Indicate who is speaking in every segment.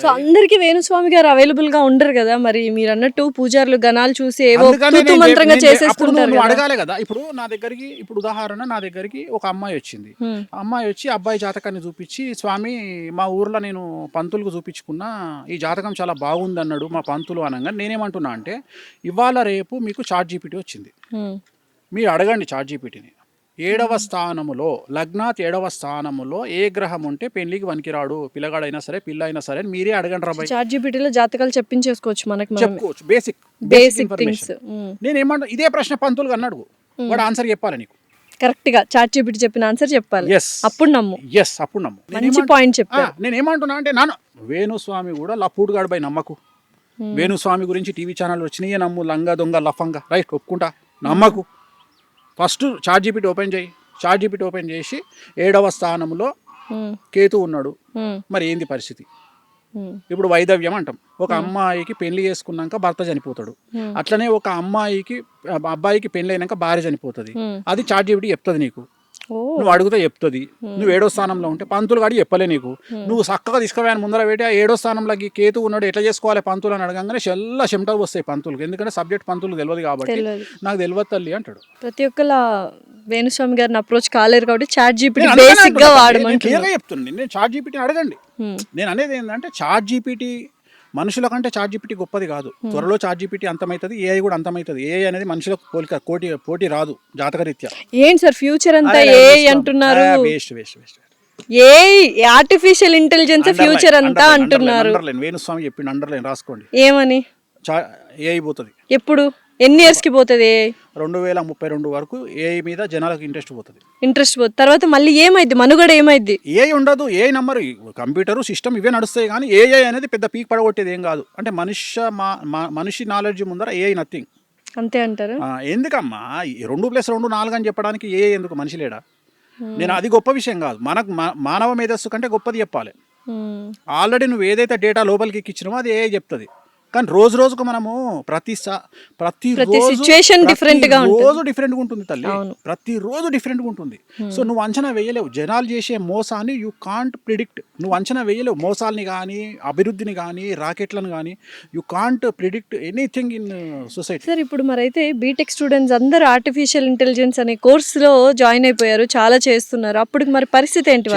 Speaker 1: So అందరికి వేణుస్వామి గారు available గా ఉండరు కదా, మరి మీరు అన్నట్టు పూజారులు గణాలు చూసి ఏవో మంత్రంగా చేసేస్తుంటారు
Speaker 2: నువ్వు అడగాలి కదా. ఇప్పుడు నా దగ్గరికి, ఇప్పుడు ఉదాహరణ నా దగ్గరికి ఒక అమ్మాయి వచ్చింది. అమ్మాయి వచ్చి అబ్బాయి జాతకాన్ని చూపించి, స్వామి మా ఊర్లో నేను పంతులకు చూపించుకున్నా, ఈ జాతకం చాలా బాగుంది అన్నాడు మా పంతులు అనగా, నేనేమంటున్నా అంటే ఇవాళ రేపు మీకు ChatGPT వచ్చింది, మీరు అడగండి ChatGPTని. 7వ స్థానములో లగ్నాత్ 7వ స్థానములో ఏ గ్రహం ఉంటే పెళ్లికి వనికిరాడు, పిల్లగాడైనా సరే పిల్ల అయినా సరే మీరే అడగండి రాబాయ్.
Speaker 1: ChatGPT లో జాతకాలు చెప్పించేసుకోవచ్చు, మనకి
Speaker 2: చెప్పుకోవచ్చు, బేసిక్ ఇన్ఫర్మేషన్. నేను ఏమంటా, ఇదే ప్రశ్న పంతులు అన్నాడు, వాడు ఆన్సర్ చెప్పాలి నీకు
Speaker 1: కరెక్ట్ గా. ChatGPT చెప్పిన ఆన్సర్ చెప్పాలి, అప్పుడు నమ్ము.
Speaker 2: అప్పుడు నమ్ము.
Speaker 1: మంచి పాయింట్ చెప్పారు.
Speaker 2: నేను ఏమంటున్నా అంటే, నాన్న వేణుస్వామి కూడా లపూడ్గాడు బై నమ్మకు. వేణుస్వామి గురించి టీవీ ఛానల్ వచ్చినాయే నమ్ము, లంగా దొంగ లఫంగా, రైట్ ఒప్పుకుంటా, నమ్మకు. ఫస్ట్ ChatGPT ఓపెన్ చేయి. ChatGPT ఓపెన్ చేసి 7వ స్థానంలో కేతు ఉన్నాడు, మరి ఏంది పరిస్థితి? ఇప్పుడు వైదవ్యం అంటాం. ఒక అమ్మాయికి పెళ్లి చేసుకున్నాక భర్త చనిపోతాడు, అట్లనే ఒక అబ్బాయికి పెళ్లి అయినాక భార్య చనిపోతుంది. అది ChatGPT చెప్తుంది నీకు, నువ్వు అడుగుతా చెప్తుంది. నువ్వు 7వ స్థానంలో ఉంటే పంతులు గాడి చెప్పలే నీకు, నువ్వు చక్కగా తీసుకుపోయాను ముందర పెట్టి ఆ 7వ స్థానంలోకి కేతు ఉన్నాడు, ఎట్లా చేసుకోవాలి పంతులు అని అడగంగానే చెల్లా చెమటలు వస్తాయి పంతులకు, ఎందుకంటే సబ్జెక్ట్ పంతులు తెలియదు కాబట్టి, నాకు తెలియదు తల్లి అంటాడు.
Speaker 1: ప్రతి ఒక్కలా వేణుస్వామి గారిని అప్రోచ్ కాలేరు కాబట్టి ChatGPT బేసిక్ గా వాడమని
Speaker 2: క్లియర్గా చెప్తుంది. నేను ChatGPT అడగండి. నేను అనేది ఏంటంటే ChatGPT మనుషుల కంటే ChatGPT గొప్పది కాదు. త్వరలో ChatGPT అంతమవుతుంది, AI కూడా అంతమవుతుంది. AI అనేది మనుషులకు పోటీ రాదు జాతకరీత్యా.
Speaker 1: ఏంటి సార్ ఫ్యూచర్ అంతా AI అంటున్నారు? AI ఆర్టిఫిషియల్ ఇంటెలిజెన్స్ ఫ్యూచర్ అంతా అంటున్నారు.
Speaker 2: వేణుస్వామి చెప్పిండు, అండర్లైన్ రాసుకోండి.
Speaker 1: ఏమని?
Speaker 2: AI పోతుంది.
Speaker 1: ఎప్పుడు, ఎన్ని ఇయర్స్ కి పోతుంది?
Speaker 2: 2032 వరకు AI మీద జనాలకు ఇంట్రెస్ట్ పోతుంది.
Speaker 1: తర్వాత మళ్ళీ ఏమైంది, మనుగడ ఏమైంది?
Speaker 2: AI ఉండదు. AI నంబర్, కంప్యూటర్ సిస్టమ్ ఇవే నడుస్తాయి, కానీ AI అనేది పెద్ద పీక్ పడగొట్టేది ఏం కాదు. అంటే మనిషి నాలెడ్జ్ ముందర AI నథింగ్.
Speaker 1: అంతే అంటారు.
Speaker 2: ఎందుకమ్మా 2+2 4 అని చెప్పడానికి AI ఎందుకు? మనిషి లేడా? నేను అది గొప్ప విషయం కాదు, మనకు మానవ మేధస్సు కంటే గొప్పది చెప్పాలి. ఆల్రెడీ నువ్వు ఏదైతే డేటా లోపలికి ఎక్కించినావో అది AI చెప్తుంది. కానీ రోజు రోజుకు మనము ప్రతి
Speaker 1: సిచ్యుయేషన్ డిఫరెంట్ గా
Speaker 2: రోజు డిఫరెంట్గా ఉంటుంది తల్లి, ప్రతిరోజు డిఫరెంట్గా ఉంటుంది. సో నువ్వు అంచనా వేయలేవు జనాలు చేసే మోసాన్ని, యూ కాంట్ ప్రిడిక్ట్. నువ్వు అంచనా వేయలేవు మోసాలని కానీ, అభివృద్ధిని కానీ, రాకెట్లను కానీ. You can't predict anything in society.
Speaker 1: Sir ఇప్పుడు మరైతే బీటెక్ స్టూడెంట్స్ అందరూ ఆర్టిఫిషియల్ ఇంటెలిజెన్స్ అనే కోర్సులో జాయిన్ అయిపోయారు, చాలా చేస్తున్నారు. అప్పుడు మరి పరిస్థితి ఏంటి?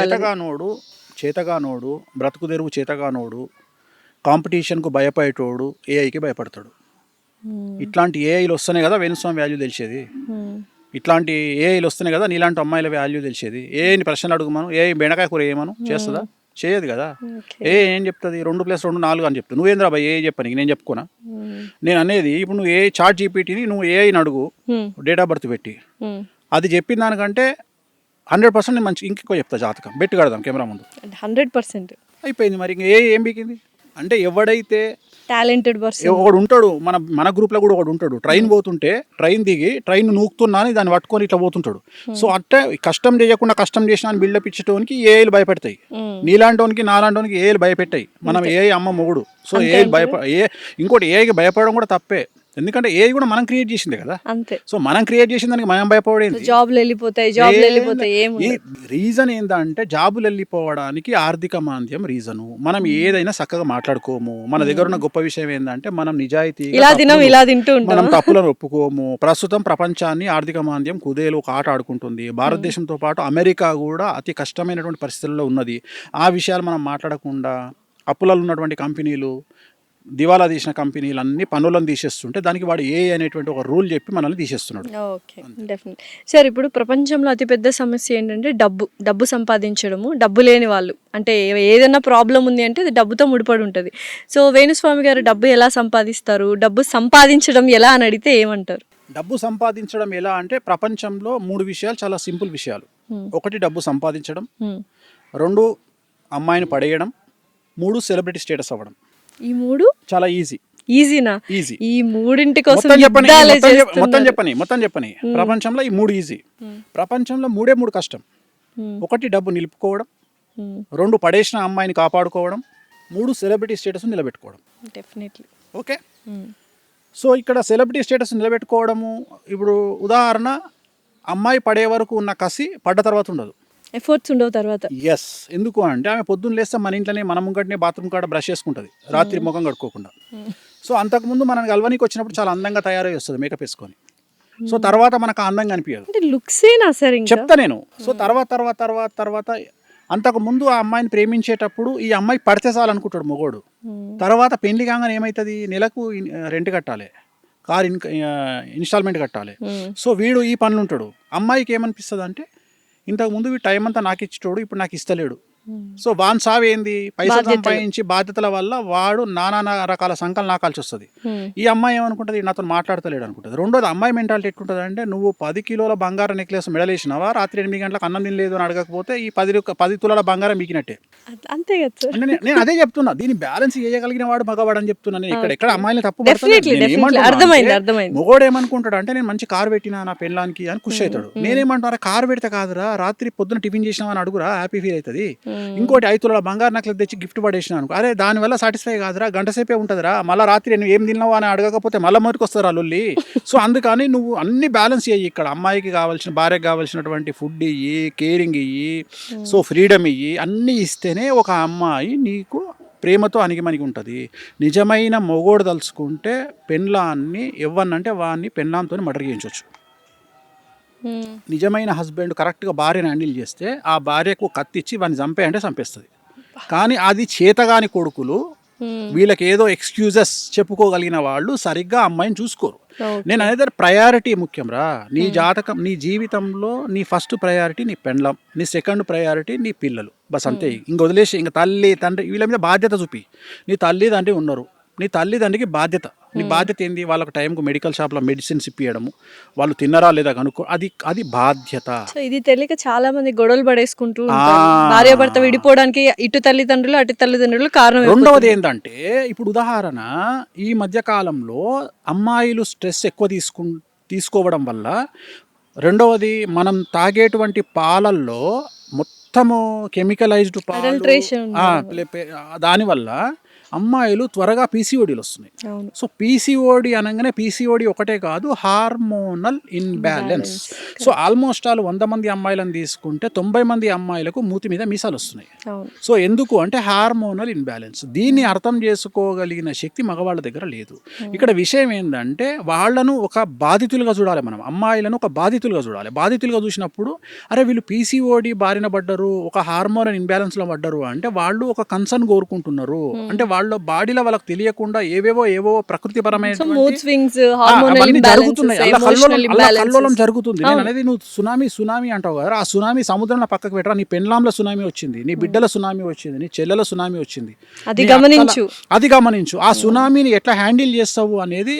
Speaker 2: చేతగానోడు బ్రతుకు తెరువు, చేతగానోడు కాంపిటీషన్కు భయపడేటోడు ఏఐకి భయపడతాడు. ఇట్లాంటి ఏఐలు వస్తేనే కదా వేణుస్వామి వాల్యూ తెలిసేది. ఇట్లాంటి ఏఐలు వస్తేనే కదా నీలాంటి అమ్మాయిల వాల్యూ తెలిసేది. ఏఐని ప్రశ్నలు అడుగుమను, ఏఐ బెండకాయ కూర ఏమను చేస్తుందా? చేయదు కదా. ఏం చెప్తుంది? 2+2 4 అని చెప్తుంది. నువ్వేంద్రా బాయ్ ఏఐ చెప్పని నేను చెప్పుకోనా? నేను అనేది ఇప్పుడు నువ్వు ChatGPTని నువ్వు ఏఐని అడుగు, డేట్ ఆఫ్ బర్త్ పెట్టి, అది చెప్పిన దానికంటే 100% నేను మంచి ఇంకెక్కువ చెప్తా. జాతకం బెట్టు కడదాం కెమెరా ముందు,
Speaker 1: 100%
Speaker 2: అయిపోయింది. మరి ఇంక ఏం బీకింది అంటే, ఎవడైతే
Speaker 1: టాలెంటెడ్ పర్సన్
Speaker 2: ఒకడు ఉంటాడు, మన గ్రూప్లో కూడా ఒకడు ఉంటాడు, ట్రైన్ పోతుంటే ట్రైన్ దిగి ట్రైన్ నూకుతున్నా అని దాన్ని పట్టుకొని ఇట్లా పోతుంటాడు. సో అట్టే కష్టం చేయకుండా కష్టం చేసిన అని బిల్డప్ ఇచ్చేటోనికి ఏఐలు భయపెడతాయి. నీలాంటోనికి నాలాంటోనికి ఏఐలు భయపెట్టాయి. మనం ఏఐ అమ్మ మొగుడు. సో ఏఐలు ఇంకోటి ఏఐకి భయపడడం కూడా తప్పే, ఎందుకంటే ఏఐ కూడా మనం క్రియేట్ చేసింది కదా.
Speaker 1: అంతే.
Speaker 2: సో మనం క్రియేట్ చేసిన దానికి మనం భయపడేది.
Speaker 1: జాబ్లు వెళ్ళిపోతాయి.
Speaker 2: ఈ రీజన్ ఏంటంటే, జాబులు వెళ్ళిపోవడానికి ఆర్థిక మాంద్యం రీజను. మనం ఏదైనా చక్కగా మాట్లాడుకోము. మన దగ్గర ఉన్న గొప్ప విషయం ఏంటంటే, మనం నిజాయితీగా మనం తప్పులను ఒప్పుకోము. ప్రస్తుతం ప్రపంచాన్ని ఆర్థిక మాంద్యం కుదేలు ఒక ఆట ఆడుకుంటుంది. భారతదేశంతో పాటు అమెరికా కూడా అతి కష్టమైనటువంటి పరిస్థితుల్లో ఉన్నది. ఆ విషయాలు మనం మాట్లాడకుండా, అప్పులలో ఉన్నటువంటి కంపెనీలు, దివాలా తీసిన కంపెనీలు అన్ని పనులను తీసేస్తుంటే దానికి వాడు ఏ అనేటువంటి ఒక రూల్ చెప్పి మనల్ని తీసేస్తున్నాడు.
Speaker 1: Okay, definite. సార్ ఇప్పుడు ప్రపంచంలో అతిపెద్ద సమస్య ఏంటంటే డబ్బు సంపాదించడము. డబ్బు లేని వాళ్ళు అంటే ఏదైనా ప్రాబ్లం ఉంది అంటే అది డబ్బుతో ముడిపడి ఉంటుంది. సో వేణుస్వామి గారు డబ్బు ఎలా సంపాదిస్తారు, డబ్బు సంపాదించడం ఎలా అని అడిగితే ఏమంటారు?
Speaker 2: డబ్బు సంపాదించడం ఎలా అంటే, ప్రపంచంలో 3 విషయాలు చాలా సింపుల్ విషయాలు. 1 డబ్బు సంపాదించడం, 2 అమ్మాయిని పడేయడం, 3 సెలబ్రిటీ స్టేటస్ అవ్వడం.
Speaker 1: ఈ 3
Speaker 2: చాలా
Speaker 1: ఈజీనా?
Speaker 2: ఈజీ.
Speaker 1: ఈ 3 కోసం
Speaker 2: మొత్తం చెప్పని ప్రపంచంలో ఈ 3 ఈజీ. ప్రపంచంలో 3 కష్టం. 1 డబ్బు నిలుపుకోవడం, 2 పడేసిన అమ్మాయిని కాపాడుకోవడం, 3 సెలబ్రిటీ స్టేటస్ నిలబెట్టుకోవడం.
Speaker 1: డెఫినెట్లీ.
Speaker 2: ఓకే. సో ఇక్కడ సెలబ్రిటీ స్టేటస్ నిలబెట్టుకోవడము, ఇప్పుడు ఉదాహరణ, అమ్మాయి పడే వరకు ఉన్న కసి పడ్డ తర్వాత ఉండదు.
Speaker 1: ఎఫర్ట్స్ ఉండవు తర్వాత.
Speaker 2: ఎస్. ఎందుకు అంటే ఆమె పొద్దున్న లేస్తే మన ఇంట్లోనే మన ముంగటనే బాత్రూమ్ కాడ బ్రష్ చేసుకుంటుంది రాత్రి ముఖం కడుక్కోకుండా. సో అంతకుముందు మనం కలవనికి వచ్చినప్పుడు చాలా అందంగా తయారై వస్తుంది మేకప్ వేసుకొని. సో తర్వాత మనకు ఆ అందంగా అనిపించదు.
Speaker 1: అంటే లుక్సేనా సార్ ఇంకా?
Speaker 2: చెప్తా నేను. సో తర్వాత అంతకుముందు ఆ అమ్మాయిని ప్రేమించేటప్పుడు ఈ అమ్మాయి పడితే చాలు అనుకుంటాడు మొగోడు. తర్వాత పెళ్లి కాగానే ఏమవుతుంది, నెలకు రెంట్ కట్టాలి, కార్ ఇన్స్టాల్మెంట్ కట్టాలి. సో వీడు ఈ పనులు ఉంటాడు. అమ్మాయికి ఏమనిపిస్తుంది అంటే ఇంతకుముందు వీడు టైం అంతా నాకు ఇచ్చేటోడు, ఇప్పుడు నాకు ఇస్తలేడు. సో వాన్ సావేంది, పైసలు సంపాదించి బాధ్యతల వల్ల వాడు నానా రకాల సంకలు నాకాల్సి వస్తుంది. ఈ అమ్మాయి ఏమనుకుంటుంది, నాతో మాట్లాడతలేడు అనుకుంటుంది. రెండోది అమ్మాయి మెంటాలిటీ ఎట్లుంటుంది అంటే, నువ్వు 10 కిలోల బంగారం నెక్లెస్ మెడలేసినావా, రాత్రి 8 గంటలకు అన్నం తినలేదు అని అడగకపోతే ఈ 10 తులాల బంగారం మీకినట్టే.
Speaker 1: అంతే కదా సార్.
Speaker 2: అంటే నేను అదే చెప్తున్నా, దీన్ని బ్యాలెన్స్ చేయగలిగిన వాడు మగవాడు అని చెప్తున్నా. నేను ఎక్కడ అమ్మాయిని తప్పు
Speaker 1: అర్థమైంది.
Speaker 2: మొగోడు ఏమనుకుంటాడు అంటే, నేను మంచి కారు పెట్టినా నా పెళ్ళానికి అని ఖుషి అవుతాడు. నేనేమంటారా, కారు పెడితే కాదురా, రాత్రి పొద్దున టిఫిన్ చేసినావా అని అడుగురా, హ్యాపీ ఫీల్ అవుతుంది. ఇంకోటి 5 తులాల బంగారు నెక్లెస్ తెచ్చి గిఫ్ట్ పడేసిన అనుకో, అరే దానివల్ల సాటిస్ఫై కాదురా, గంట సేపే ఉంటుందిరా, మళ్ళీ రాత్రి నువ్వు ఏం తిన్నావా అని అడగకపోతే మళ్ళీ మొదటికి వస్తారా లొల్లి. సో అందుకని నువ్వు అన్ని బ్యాలెన్స్ చేయి. ఇక్కడ అమ్మాయికి కావాల్సిన, భార్యకి కావాల్సినటువంటి ఫుడ్ ఇయ్యి, కేరింగ్ ఇయ్యి, సో ఫ్రీడమ్ ఇయ్యి, అన్నీ ఇస్తేనే ఒక అమ్మాయి నీకు ప్రేమతో అణిగిమణిగి ఉంటుంది. నిజమైన మొగోడు తలుచుకుంటే పెళ్ళాన్ని ఎవ్వనంటే వాడిని పెళ్ళాంతో మర్డర్ చేయించవచ్చు. నిజమైన హస్బెండ్ కరెక్ట్గా భార్యను హ్యాండిల్ చేస్తే ఆ భార్యకు కత్తిచ్చి వాడిని చంపేయంటే చంపేస్తుంది. కానీ అది చేతగాని కొడుకులు, వీళ్ళకి ఏదో ఎక్స్క్యూజెస్ చెప్పుకోగలిగిన వాళ్ళు సరిగ్గా అమ్మాయిని చూసుకోరు. నేను అనేది ప్రయారిటీ ముఖ్యం రా. నీ జాతకం, నీ జీవితంలో నీ ఫస్ట్ ప్రయారిటీ నీ పెండ్లం, నీ సెకండ్ ప్రయారిటీ నీ పిల్లలు, బస్ అంతే. ఇంక వదిలేసి ఇంక తల్లి తండ్రి వీళ్ళ మీద బాధ్యత చూపి. నీ తల్లి తండ్రి ఉన్నారు, నీ తల్లిదండ్రికి బాధ్యత. నీ బాధ్యత ఏంది, వాళ్ళకి టైంకు మెడికల్ షాప్లో మెడిసిన్స్ ఇప్పియడము, వాళ్ళు తిన్నరా లేదా కనుక్కో, అది బాధ్యత.
Speaker 1: సో ఇది తెలియక చాలా మంది గొడవలు పడేసుకుంటూ భార్య భర్త విడిపోవడానికి ఇటు తల్లిదండ్రులు అటు తల్లిదండ్రులు కారణం.
Speaker 2: రెండవది ఏంటంటే, ఇప్పుడు ఉదాహరణ ఈ మధ్య కాలంలో అమ్మాయిలు స్ట్రెస్ ఎక్కువ తీసుకోవడం వల్ల, రెండవది మనం తాగేటువంటి పాలల్లో మొత్తము కెమికలైజ్డ్ పాలు, దానివల్ల అమ్మాయిలు త్వరగా పీసీఓడీలు వస్తున్నాయి. సో పీసీఓడి అనగానే పీసీఓడి ఒకటే కాదు, hormonal imbalance. So almost all 100 మంది అమ్మాయిలను తీసుకుంటే 90 మంది అమ్మాయిలకు మూతి మీద మీసాలు వస్తున్నాయి. సో ఎందుకు అంటే హార్మోనల్ ఇన్బ్యాలెన్స్. దీన్ని అర్థం చేసుకోగలిగిన శక్తి మగవాళ్ళ దగ్గర లేదు. ఇక్కడ విషయం ఏంటంటే, వాళ్ళను ఒక బాధితులుగా చూడాలి మనం, అమ్మాయిలను ఒక బాధితులుగా చూడాలి. బాధితులుగా చూసినప్పుడు అరే వీళ్ళు పీసీఓడి బారిన పడ్డరు, ఒక హార్మోనల్ ఇన్బ్యాలెన్స్లో పడ్డరు అంటే వాళ్ళు ఒక కన్సర్న్ కోరుకుంటున్నారు. అంటే వాళ్ళ బాడీలో వాళ్ళకి తెలియకుండా ఏవో ప్రకృతిపరమైన జరుగుతున్నాయి, కల్లోలం జరుగుతుంది. నేను అనేది, నువ్వు సునామీ అంటావు కదా, ఆ సునామీ సముద్రంలో పక్కకు పెట్టరా. నీ పెన్లాంల సునామీ వచ్చింది, నీ బిడ్డల సునామీ వచ్చింది, నీ చెల్లెల సునామీ వచ్చింది, అది గమనించు. ఆ సునామీని ఎట్లా హ్యాండిల్ చేస్తావు అనేది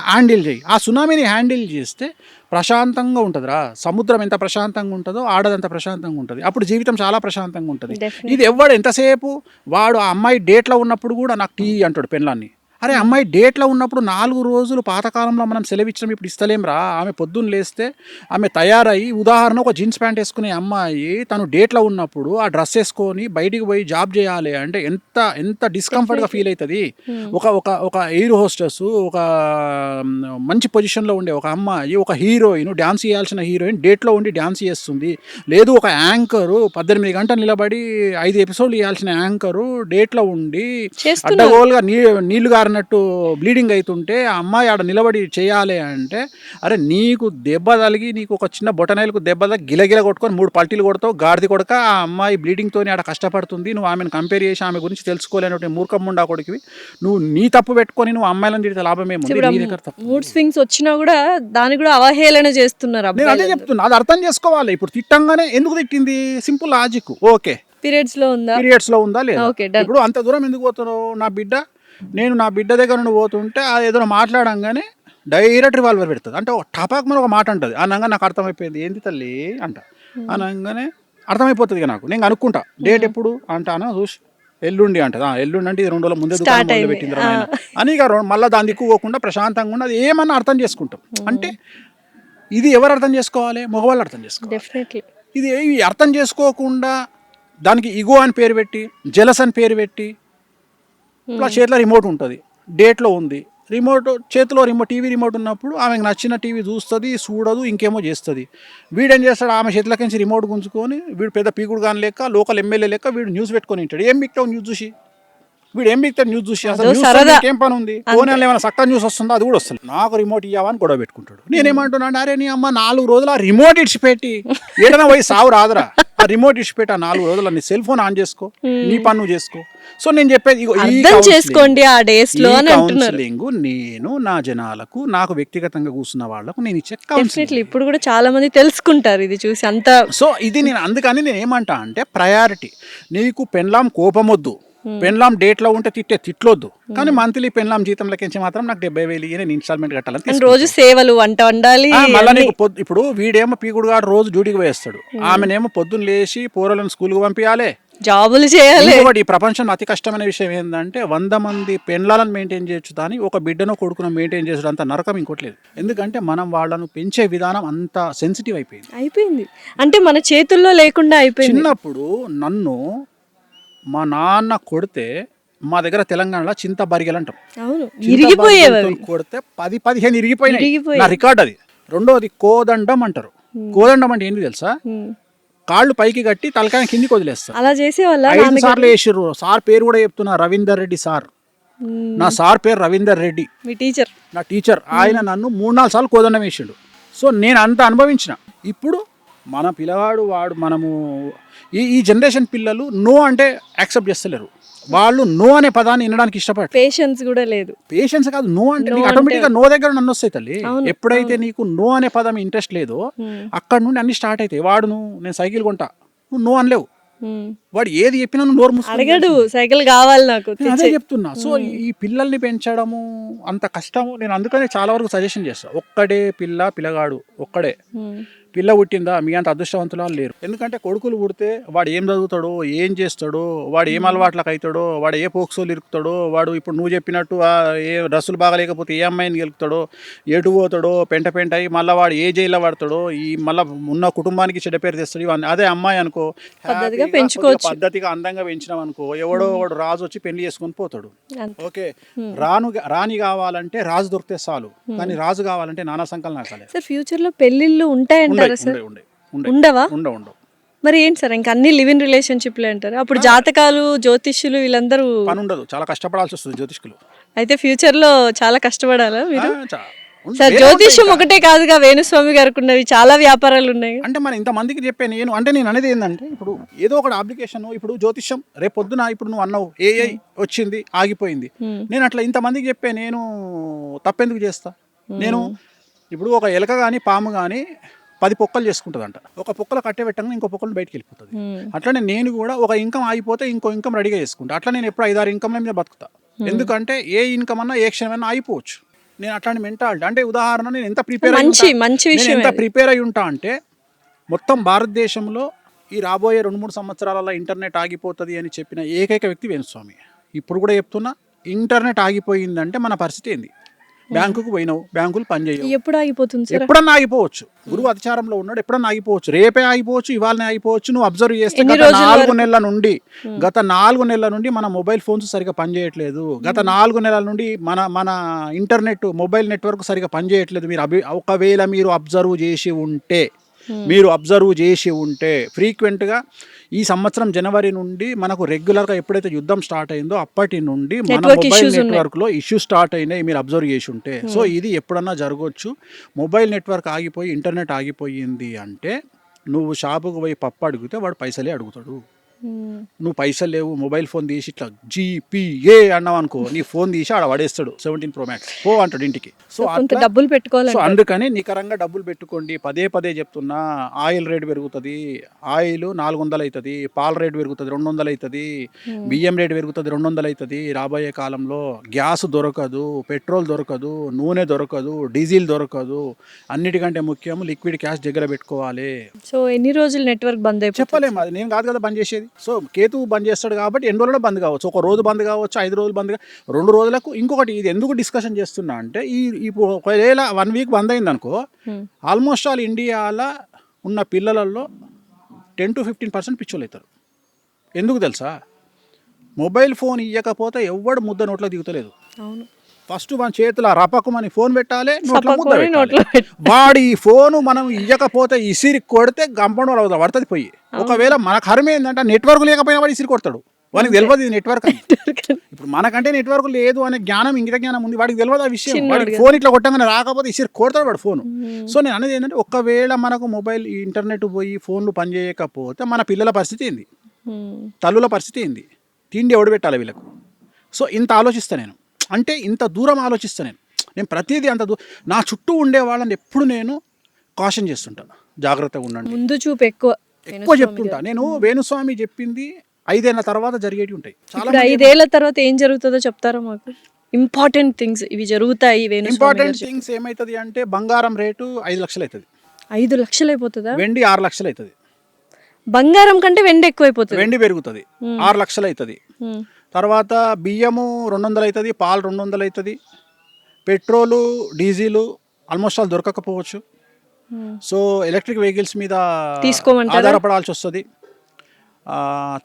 Speaker 2: హ్యాండిల్ చేయి. ఆ సునామీని హ్యాండిల్ చేస్తే ప్రశాంతంగా ఉంటుందిరా. సముద్రం ఎంత ప్రశాంతంగా ఉంటుందో ఆడదంత ప్రశాంతంగా ఉంటుంది. అప్పుడు జీవితం చాలా ప్రశాంతంగా ఉంటుంది. ఇది ఎవడు ఎంతసేపు వాడు ఆ అమ్మాయి డేట్లో ఉన్నప్పుడు కూడా నాకు టీ అంటాడు పెళ్ళాన్ని. అరే అమ్మాయి డేట్లో ఉన్నప్పుడు 4 రోజులు పాతకాలంలో మనం సెలవిచ్చడం ఇప్పుడు ఇస్తలేం రా. ఆమె పొద్దున్న లేస్తే ఆమె తయారయ్యి, ఉదాహరణ ఒక జీన్స్ ప్యాంట్ వేసుకునే అమ్మాయి తను డేట్లో ఉన్నప్పుడు ఆ డ్రెస్ వేసుకొని బయటికి పోయి జాబ్ చేయాలి అంటే ఎంత డిస్కంఫర్ట్గా ఫీల్ అవుతుంది. ఒక ఎయిర్ హోస్టెస్, ఒక మంచి పొజిషన్లో ఉండే ఒక అమ్మాయి, ఒక హీరోయిన్, డ్యాన్స్ చేయాల్సిన హీరోయిన్ డేట్లో ఉండి డ్యాన్స్ చేస్తుంది. లేదు ఒక యాంకరు 18 గంటలు నిలబడి 5 ఎపిసోడ్లు ఇవ్వాల్సిన యాంకరు డేట్లో ఉండి అడ్డగోలుగా నీళ్లు గారినట్టు బ్లీడింగ్ అవుతుంటే ఆ అమ్మాయి ఆడ నిలబడి చేయాలి అంటే, అరే నీకు దెబ్బ తగిలి, నీకు ఒక చిన్న బొటనైలకు దెబ్బ తగిలి గిలగిల కొట్టుకొని 3 పల్టీలు కొడతావు, గాడిది కొడక ఆ అమ్మాయి బ్లీడింగ్తోనే ఆడ కష్టపడుతుంది. నువ్వు ఆమెను కంపేర్ చేసి ఆమె గురించి తెలుసుకోలేనటువంటి మూర్ఖముండా కొడుకువి. నువ్వు నీ తప్పు పెట్టుకొని నువ్వు అమ్మాయిలను తిడితే లాభమేముంది? నీ దగ్గర తప్పు.
Speaker 1: మూడ్ స్వింగ్స్ వచ్చినా కూడా దాన్ని కూడా అవహేళన చేస్తున్నారు.
Speaker 2: నేను అదే చెప్తున్నా, అది అర్థం చేసుకోవాలి. ఇప్పుడు తిట్టంగానే ఎందుకు తిట్టింది, సింపుల్ లాజిక్. ఓకే, పీరియడ్స్ లో ఉందా లేదా, ఇప్పుడు అంత దూరం ఎందుకు పోతున్నావు? నా బిడ్డ దగ్గర నుండి పోతుంటే అది ఏదైనా మాట్లాడంగానే డైరెక్ట్ రివాల్వర్ పెడుతుంది. అంటే టపాక్ మన ఒక మాట అంటుంది, అనగా నాకు అర్థమైపోయింది, ఏంది తల్లి అంట అనగానే అర్థమైపోతుంది ఇక నాకు. నేను అనుకుంటా డేట్ ఎప్పుడు అంటాను, చూసి ఎల్లుండి అంటది. ఎల్లుండి అంటే 2 రోజుల ముందే పెట్టింది అని ఇక మళ్ళీ దాని దిక్కుపోకుండా ప్రశాంతంగా ఉన్నది ఏమన్నా అర్థం చేసుకుంటాం. అంటే ఇది ఎవరు అర్థం చేసుకోవాలి? మగవాళ్ళు అర్థం చేసుకోవాలి. ఇది అర్థం చేసుకోకుండా దానికి ఇగో అని పేరు పెట్టి, జెలస్ అని పేరు పెట్టి, చేతిలో రిమోట్ ఉంటుంది, డేట్లో ఉంది, రిమోట్ చేతిలో టీవీ రిమోట్ ఉన్నప్పుడు ఆమెకు నచ్చిన టీవీ చూస్తుంది, చూడదు, ఇంకేమో చేస్తుంది. వీడేం చేస్తాడు, ఆమె చేతిలోకించి రిమోట్ గుంజుకొని వీడు పెద్ద పీకుడు కానీ లెక్క, లోకల్ ఎమ్మెల్యే లెక్క వీడు న్యూస్ పెట్టుకొని ఉంటాడు. ఏం మిక్తావు న్యూస్ చూసి, వీడు ఏం మిక్తాడు న్యూస్ చూసి, అసలు న్యూస్ ఏం పని ఉంది, ఫోన్ ఏమైనా సక్క న్యూస్ వస్తుందో అది కూడా వస్తుంది. నాకు రిమోట్ ఇవ్వని గొడవ పెట్టుకుంటాడు. నేనేమంటున్నాను, అరే నీ అమ్మ 4 రోజులు ఆ రిమోట్ ఇడిచిపెట్టి ఏదైనా పోయి సావు రాదురా, ఆ రిమోట్ ఇడిచిపెట్టి ఆ 4 రోజులు నీ సెల్ ఫోన్ ఆన్ చేసుకో, నీ పని నువ్వు చేసుకో. సో నేను చెప్పేది
Speaker 1: చేసుకోండి ఆ డేస్ లో అని అంటున్నారు.
Speaker 2: నేను నా జనాలకు, నాకు వ్యక్తిగతంగా కూర్చున్న వాళ్ళకు నేను ఇచ్చే
Speaker 1: డెఫినెట్లీ ఇప్పుడు కూడా చాలా మంది తెలుసుకుంటారు ఇది చూసి అంత.
Speaker 2: సో ఇది నేను అందుకని నేను ఏమంటా అంటే ప్రయారిటీ, నీకు పెన్లాం కోపం వద్దు, పెన్లాం డేట్లో ఉంటే తిట్లొద్దు, కానీ మంత్లీ పెన్లాం జీతం లెక్కించి మాత్రం నాకు 70,000 నేను ఇన్స్టాల్మెంట్ కట్టాలని.
Speaker 1: రోజు సేవలు వంట వండాలి.
Speaker 2: మళ్ళీ నీకు ఇప్పుడు వీడేమో పీకుడుగాడు రోజు డ్యూటీకి వేస్తాడు, ఆమెనేమో పొద్దున్న లేచి పోరలను స్కూల్కి పంపించాలి,
Speaker 1: జాబులు చేయాలి.
Speaker 2: ఈ ప్రపంచంలో అతి కష్టమైన విషయం ఏంటంటే 100 మంది పెన్లాలను మెయింటైన్ చేయొచ్చు, కానీ ఒక బిడ్డను కొడుకును మెయింటైన్ చేసడం అంత నరకం ఇంకోటి లేదు. ఎందుకంటే మనం వాళ్ళను పెంచే విధానం అంత సెన్సిటివ్ అయిపోయింది.
Speaker 1: అంటే మన చేతుల్లో లేకుండా అయిపోయింది.
Speaker 2: చిన్నప్పుడు నన్ను మా నాన్న కొడితే, మా దగ్గర తెలంగాణలో చింత బరిగెలు అంటాం, కొడితే 10-15 ఇరిగిపోయినాయి, నా రికార్డ్ అది. రెండోది కోదండం అంటారు. కోదండం అంటే ఏంటి తెలుసా, కాళ్ళు పైకి కట్టి తలకాయ కిందికి వదిలేస్తారు.
Speaker 1: అలా చేసే
Speaker 2: 5 సార్లు వేసిర్రు. సార్ పేరు కూడా చెప్తున్నా, రవీందర్ రెడ్డి సార్. నా సార్ పేరు రవీందర్ రెడ్డి, నా టీచర్. ఆయన నన్ను 3-4 సార్లు కోదండం వేసిండు. సో నేను అంత అనుభవించిన. ఇప్పుడు మన పిల్లవాడు వాడు మనము ఈ జనరేషన్ పిల్లలు నో అంటే యాక్సెప్ట్ చేస్తలేరు. వాళ్ళు నో అనే పదాన్ని వినడానికి ఇష్టపడరు.
Speaker 1: పేషెన్స్ కూడా లేదు.
Speaker 2: పేషెన్స్ కాదు, నో అంటే ఆటోమేటిక్గా నో దగ్గర నన్ను వస్తాయి తల్లి. ఎప్పుడైతే నీకు నో అనే పదం ఇంట్రెస్ట్ లేదో అక్కడ నుండి అన్ని స్టార్ట్ అవుతాయి. వాడు నేను సైకిల్ కొంటా, నువ్వు నో అనలేవు. వాడు ఏది చెప్పినా నువ్వు నోరు మూసుకొని
Speaker 1: అడగడు, సైకిల్ కావాలి నాకు,
Speaker 2: అదే చెప్తున్నా. సో ఈ పిల్లల్ని పెంచడము అంత కష్టము. నేను అందుకనే చాలా వరకు సజెషన్ చేస్తాను, ఒక్కడే పిల్లగాడు ఒక్కడే. పిల్ల పుట్టిందా, మీ అంత అదృష్టవంతులు లేరు. ఎందుకంటే కొడుకులు పుడితే వాడు ఏం చదువుతాడో, ఏం చేస్తాడో, వాడు ఏం అలవాట్లకు అవుతాడో, వాడు ఏ పోక్సోలు ఇరుకుతాడో, వాడు ఇప్పుడు నువ్వు చెప్పినట్టు ఏ డ్రెస్సులు బాగాలేకపోతే ఏ అమ్మాయిని గెలుపుతాడో, ఎటు పోతాడో, పెంట అయ్యి మళ్ళీ వాడు ఏ జైల్లో పడతాడో, ఈ మళ్ళీ ఉన్న కుటుంబానికి చెడ్డ పేరు తెస్తాడు. ఇవన్నీ అదే అమ్మాయి అనుకో, పద్ధతిగా అందంగా పెంచినాం అనుకో, ఎవడో వాడు రాజు వచ్చి పెళ్లి చేసుకొని పోతాడు. ఓకే, రాణి కావాలంటే రాజు దొరికితే చాలు, కానీ రాజు కావాలంటే నానా సంకలనం నాకాలే.
Speaker 1: ఫ్యూచర్ లో పెళ్లిళ్ళు ఉంటాయంటారా సార్? ఉండవా?
Speaker 2: ఉండవు.
Speaker 1: మరి ఏంటి సార్, ఇంకా అన్ని లివ్ ఇన్ రిలేషన్షిప్లే అంటారు? అప్పుడు జాతకాలు, జ్యోతిష్యులు వీళ్ళందరూ
Speaker 2: పని ఉండదు, చాలా కష్టపడాల్సి వస్తుంది జ్యోతిష్కులు.
Speaker 1: అయితే ఫ్యూచర్ లో చాలా కష్టపడాలా మీరు? సార్ జ్యోతిష్యం ఒకటే కాదుగా, వేణుస్వామి గారికి ఉన్నవి చాలా వ్యాపారాలు ఉన్నాయి.
Speaker 2: అంటే మన ఇంతమందికి చెప్పే నేను అనేది ఏంటంటే, ఇప్పుడు ఏదో ఒక అప్లికేషన్, ఇప్పుడు జ్యోతిష్యం రేపు పొద్దున ఇప్పుడు నువ్వు అన్నావు ఏఐ వచ్చింది ఆగిపోయింది, నేను అట్లా ఇంతమందికి చెప్పే నేను తప్పెందుకు చేస్తా? నేను ఇప్పుడు ఒక ఎలక కానీ పాము కానీ 10 పొక్కలు చేసుకుంటుందంట. ఒక పొక్కలు కట్టే పెట్టంగా ఇంకో పొక్కలు బయటకు వెళ్ళిపోతుంది. అట్లనే నేను కూడా ఒక ఇన్కమ్ ఆగిపోతే ఇంకో ఇన్కమ్ రెడీగా చేసుకుంటా. అట్లా నేను ఎప్పుడు 5-6 ఇన్కమ్ల మీద బతుకుతా. ఎందుకంటే ఏ ఇన్కమ్ అన్నా ఏ క్షణమైనా అయిపోవచ్చు. నేను అట్లాంటి మెంటాలిటీ. అంటే ఉదాహరణ, నేను ఎంత ప్రిపేర్ అయి ఉంటా అంటే, మొత్తం భారతదేశంలో ఈ రాబోయే 2-3 సంవత్సరాలలో ఇంటర్నెట్ ఆగిపోతుంది అని చెప్పిన ఏకైక వ్యక్తి వేణుస్వామి. ఇప్పుడు కూడా చెప్తున్నా, ఇంటర్నెట్ ఆగిపోయిందంటే మన పరిస్థితి ఏంది? బ్యాంకుకు పోయినావు, బ్యాంకులు పనిచేయవు.
Speaker 1: ఎప్పుడు ఆగిపోతుంది?
Speaker 2: ఎప్పుడన్నా ఆగిపోవచ్చు. గురువు అధిచారంలో ఉన్నాడు, ఎప్పుడన్నా ఆగిపోవచ్చు. రేపే ఆగిపోవచ్చు, ఇవాళనే ఆగిపోవచ్చు. నువ్వు అబ్జర్వ్ చేస్తే గత 4 నెలల నుండి మన మొబైల్ ఫోన్స్ సరిగా పనిచేయట్లేదు. గత 4 నెలల నుండి మన ఇంటర్నెట్ మొబైల్ నెట్వర్క్ సరిగా పనిచేయట్లేదు. మీరు ఒకవేళ మీరు అబ్జర్వ్ చేసి ఉంటే ఫ్రీక్వెంట్గా ఈ సంవత్సరం జనవరి నుండి మనకు రెగ్యులర్గా ఎప్పుడైతే యుద్ధం స్టార్ట్ అయిందో అప్పటి నుండి మన మొబైల్ నెట్వర్క్లో ఇష్యూస్ స్టార్ట్ అయినాయి, మీరు అబ్జర్వ్ చేసి ఉంటే. సో ఇది ఎప్పుడన్నా జరగవచ్చు. మొబైల్ నెట్వర్క్ ఆగిపోయి ఇంటర్నెట్ ఆగిపోయింది అంటే, నువ్వు షాపుకు పోయి పప్పు అడిగితే వాడు పైసలే అడుగుతాడు. నువ్వు పైసలు లేవు, మొబైల్ ఫోన్ తీసి ఇట్లా GPA అన్నావు అనుకో, నీ ఫోన్ తీసి ఆడ పడేస్తాడు. 17 Pro Max పో అంటాడు ఇంటికి. సో
Speaker 1: డబ్బులు పెట్టుకోవాలి.
Speaker 2: సో అందుకని నికరంగా డబ్బులు పెట్టుకోండి. పదే చెప్తున్నా, ఆయిల్ రేట్ పెరుగుతుంది, ఆయిల్ 400 అవుతుంది, పాల రేట్ పెరుగుతుంది 200 అవుతుంది, బియ్యం రేట్ పెరుగుతుంది 200 అవుతుంది. రాబోయే కాలంలో గ్యాస్ దొరకదు, పెట్రోల్ దొరకదు, నూనె దొరకదు, డీజిల్ దొరకదు. అన్నిటికంటే ముఖ్యం లిక్విడ్ క్యాష్ దగ్గర పెట్టుకోవాలి.
Speaker 1: సో ఎన్ని రోజులు నెట్వర్క్ బంద్ అయిపోతుంది
Speaker 2: చెప్పలేము, అది నేను కాదు కదా బంద్ చేసేది. సో కేతువు బంద్ చేస్తాడు కాబట్టి ఎన్ని రోజుల్లో బంద్ కావచ్చు. 1 రోజు బంద్ కావచ్చు, 5 రోజులు బంద్ 2 రోజులకు. ఇంకొకటి, ఇది ఎందుకు డిస్కషన్ చేస్తున్నా అంటే, ఇప్పుడు ఒకవేళ 1 వీక్ బంద్ అయింది అనుకో, ఆల్మోస్ట్ ఆల్ ఇండియాలో ఉన్న పిల్లలలో 10-15% పిచ్చోళ్ళు అవుతారు. ఎందుకు తెలుసా? మొబైల్ ఫోన్ ఇవ్వకపోతే ఎవడు ముద్ద నోట్లో దిగుతలేదు. ఫస్ట్ మన చేతిలో రపకమని ఫోన్ పెట్టాలి, నోట్లో ముద్ద
Speaker 1: సపకొని
Speaker 2: పెట్టాలి.
Speaker 1: నోట్లో
Speaker 2: వాడి ఈ ఫోను మనం ఇయ్యకపోతే ఇసిరి కొడితే గంపండు అవుతా పడుతుంది పోయి. ఒకవేళ మన కర్మ ఏంటంటే నెట్వర్క్ లేకపోయినా వాడు ఇసిరి కొడతాడు, వాడికి తెలియదు ఇది నెట్వర్క్ అని. ఇప్పుడు మనకంటే నెట్వర్క్ లేదు అనే జ్ఞానం, ఇంగిత జ్ఞానం ఉంది, వాడికి తెలియదు ఆ విషయం. వాడికి ఫోన్ ఇట్లా కొట్టగానే రాకపోతే ఇసిరి కొడతాడు వాడు ఫోను. సో నేను అనేది ఏంటంటే ఒకవేళ మనకు మొబైల్ ఇంటర్నెట్ పోయి ఫోన్లు పనిచేయకపోతే మన పిల్లల పరిస్థితి ఏంది, తల్లుల పరిస్థితి ఏంది, తిండి ఎవడు పెట్టాలి వీళ్ళకు. సో ఇంత ఆలోచిస్తా నేను, అంటే ఇంత దూరం ఆలోచిస్తా నేను ప్రతిదీ అంత నా చుట్టూ ఉండే వాళ్ళని ఎప్పుడు నేను కాషన్ చేస్తుంటాను, జాగ్రత్తగా ఉండండి,
Speaker 1: ముందు చూపు ఎక్కువ
Speaker 2: చెప్తుంటా. నేను వేణుస్వామి చెప్పింది 5 ఏళ్ల తర్వాత జరిగేవి ఉంటాయి.
Speaker 1: ఇప్పుడు 5 ఏళ్ల తర్వాత ఏం జరుగుతుందో చెప్తారా మాకు? ఇంపార్టెంట్ థింగ్స్ ఇవి జరుగుతాయి.
Speaker 2: ఇంపార్టెంట్ థింగ్స్ ఏమవుతుంది అంటే బంగారం రేటు 5 లక్షలు అవుతుంది,
Speaker 1: 5 లక్షలు అయిపోతుందా?
Speaker 2: వెండి 6 లక్షలు అవుతుంది.
Speaker 1: బంగారం కంటే వెండి ఎక్కువైపోతుంది,
Speaker 2: వెండి పెరుగుతుంది, 6 లక్షలు అవుతుంది. తర్వాత బియ్యము 200 అవుతుంది, పాలు 200 అవుతుంది, పెట్రోలు డీజిలు ఆల్మోస్ట్ ఆల్ దొరకకపోవచ్చు. సో ఎలక్ట్రిక్ వెహికల్స్ మీద ఆధారపడాల్సి వస్తుంది.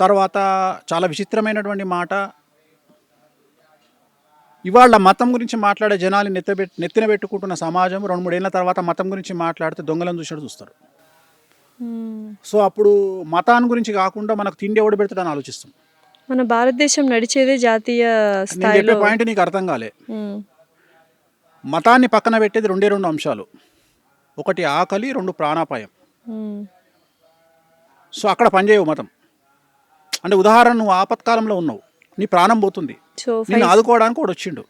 Speaker 2: తర్వాత చాలా విచిత్రమైనటువంటి మాట, ఇవాళ మతం గురించి మాట్లాడే జనాలు నెత్తిన పెట్టుకుంటున్న సమాజం 2-3 ఏళ్ళ తర్వాత మతం గురించి మాట్లాడితే దొంగలను చూస్తారు. సో అప్పుడు మతాన్ని గురించి కాకుండా మనకు తిండి ఎవడు పెడతాడని ఆలోచిస్తాం.
Speaker 1: మన భారతదేశం నడిచేదే జాతీయ స్థాయిలో.
Speaker 2: పాయింట్ నీకు అర్థం కాలే. మతాన్ని పక్కన పెట్టేది 2 అంశాలు, 1 ఆకలి, 2 ప్రాణాపాయం. సో అక్కడ పనిచేయవు మతం. అంటే ఉదాహరణ, నువ్వు ఆపత్కాలంలో ఉన్నావు, నీ ప్రాణం పోతుంది, నేను ఆదుకోవడానికి కూడా వచ్చిండు,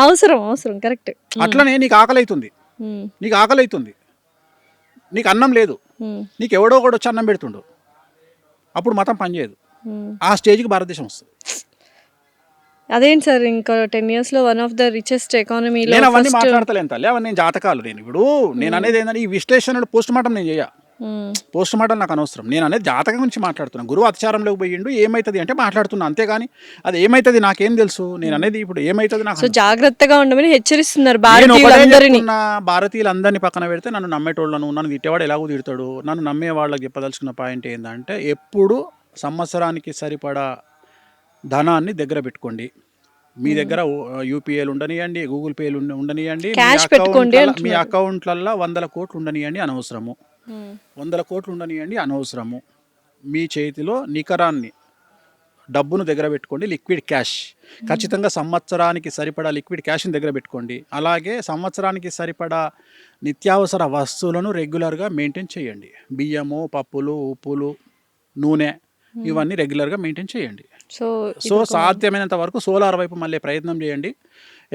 Speaker 1: అవసరం కరెక్ట్.
Speaker 2: అట్లనే నీకు ఆకలి అవుతుంది, నీకు అన్నం లేదు, నీకు ఎవడో కూడా వచ్చి అన్నం పెడుతుండు, అప్పుడు మతం పనిచేయదు. ఆ స్టేజ్కి భారతదేశం వస్తుంది.
Speaker 1: అదేంటి సార్, ఇంకా 10 years లో వన్ ఆఫ్ ద రిచెస్ట్ ఎకానమీలో.
Speaker 2: నేను అవన్నీ మాట్లాడతలేను తల్లి, అవన్నీ జాతకాలు. నేను అనేది ఏంటంటే ఈ విశ్లేషణలు పోస్ట్ మార్టం నేను చేయ, పోస్ట్ మార్టం నాకు అనవసరం. నేను అనేది జాతకం గురించి మాట్లాడుతున్నాను. గురువు అత్యాచారంలోకి పోయిండు, ఏమవుతుంది అంటే మాట్లాడుతున్నా, అంతేగాని అది ఏమవుతుంది నాకేం తెలుసు. నేను అనేది ఇప్పుడు ఏమవుతుంది నాకు.
Speaker 1: సో జాగ్రత్తగా ఉండమని హెచ్చరిస్తున్నారు
Speaker 2: భారతీయులందరినీ పక్కన పెడితే నన్ను నమ్మేటోళ్ళను, నన్ను తిట్టేవాడు ఎలాగో తిడతాడు, నన్ను నమ్మే వాళ్ళకి చెప్పదలుచుకున్న పాయింట్ ఏంటంటే ఎప్పుడు సంవత్సరానికి సరిపడా ధనాన్ని దగ్గర పెట్టుకోండి. మీ దగ్గర యూపీఐలు ఉండనియండి, గూగుల్ పేలు ఉండనియండి, మీ అకౌంట్లల్లో 100 కోట్లు ఉండనియండి అనవసరము, 100 కోట్లు ఉండనియండి అనవసరము. మీ చేతిలో నికరాన్ని డబ్బును దగ్గర పెట్టుకోండి, లిక్విడ్ క్యాష్. ఖచ్చితంగా సంవత్సరానికి సరిపడా లిక్విడ్ క్యాష్ని దగ్గర పెట్టుకోండి. అలాగే సంవత్సరానికి సరిపడా నిత్యావసర వస్తువులను రెగ్యులర్గా మెయింటైన్ చేయండి. బియ్యము, పప్పులు, ఉప్పులు, నూనె ఇవన్నీ రెగ్యులర్గా మెయింటైన్ చేయండి. సో సాధ్యమైనంత వరకు సోలార్ వైపు మళ్ళీ ప్రయత్నం చేయండి,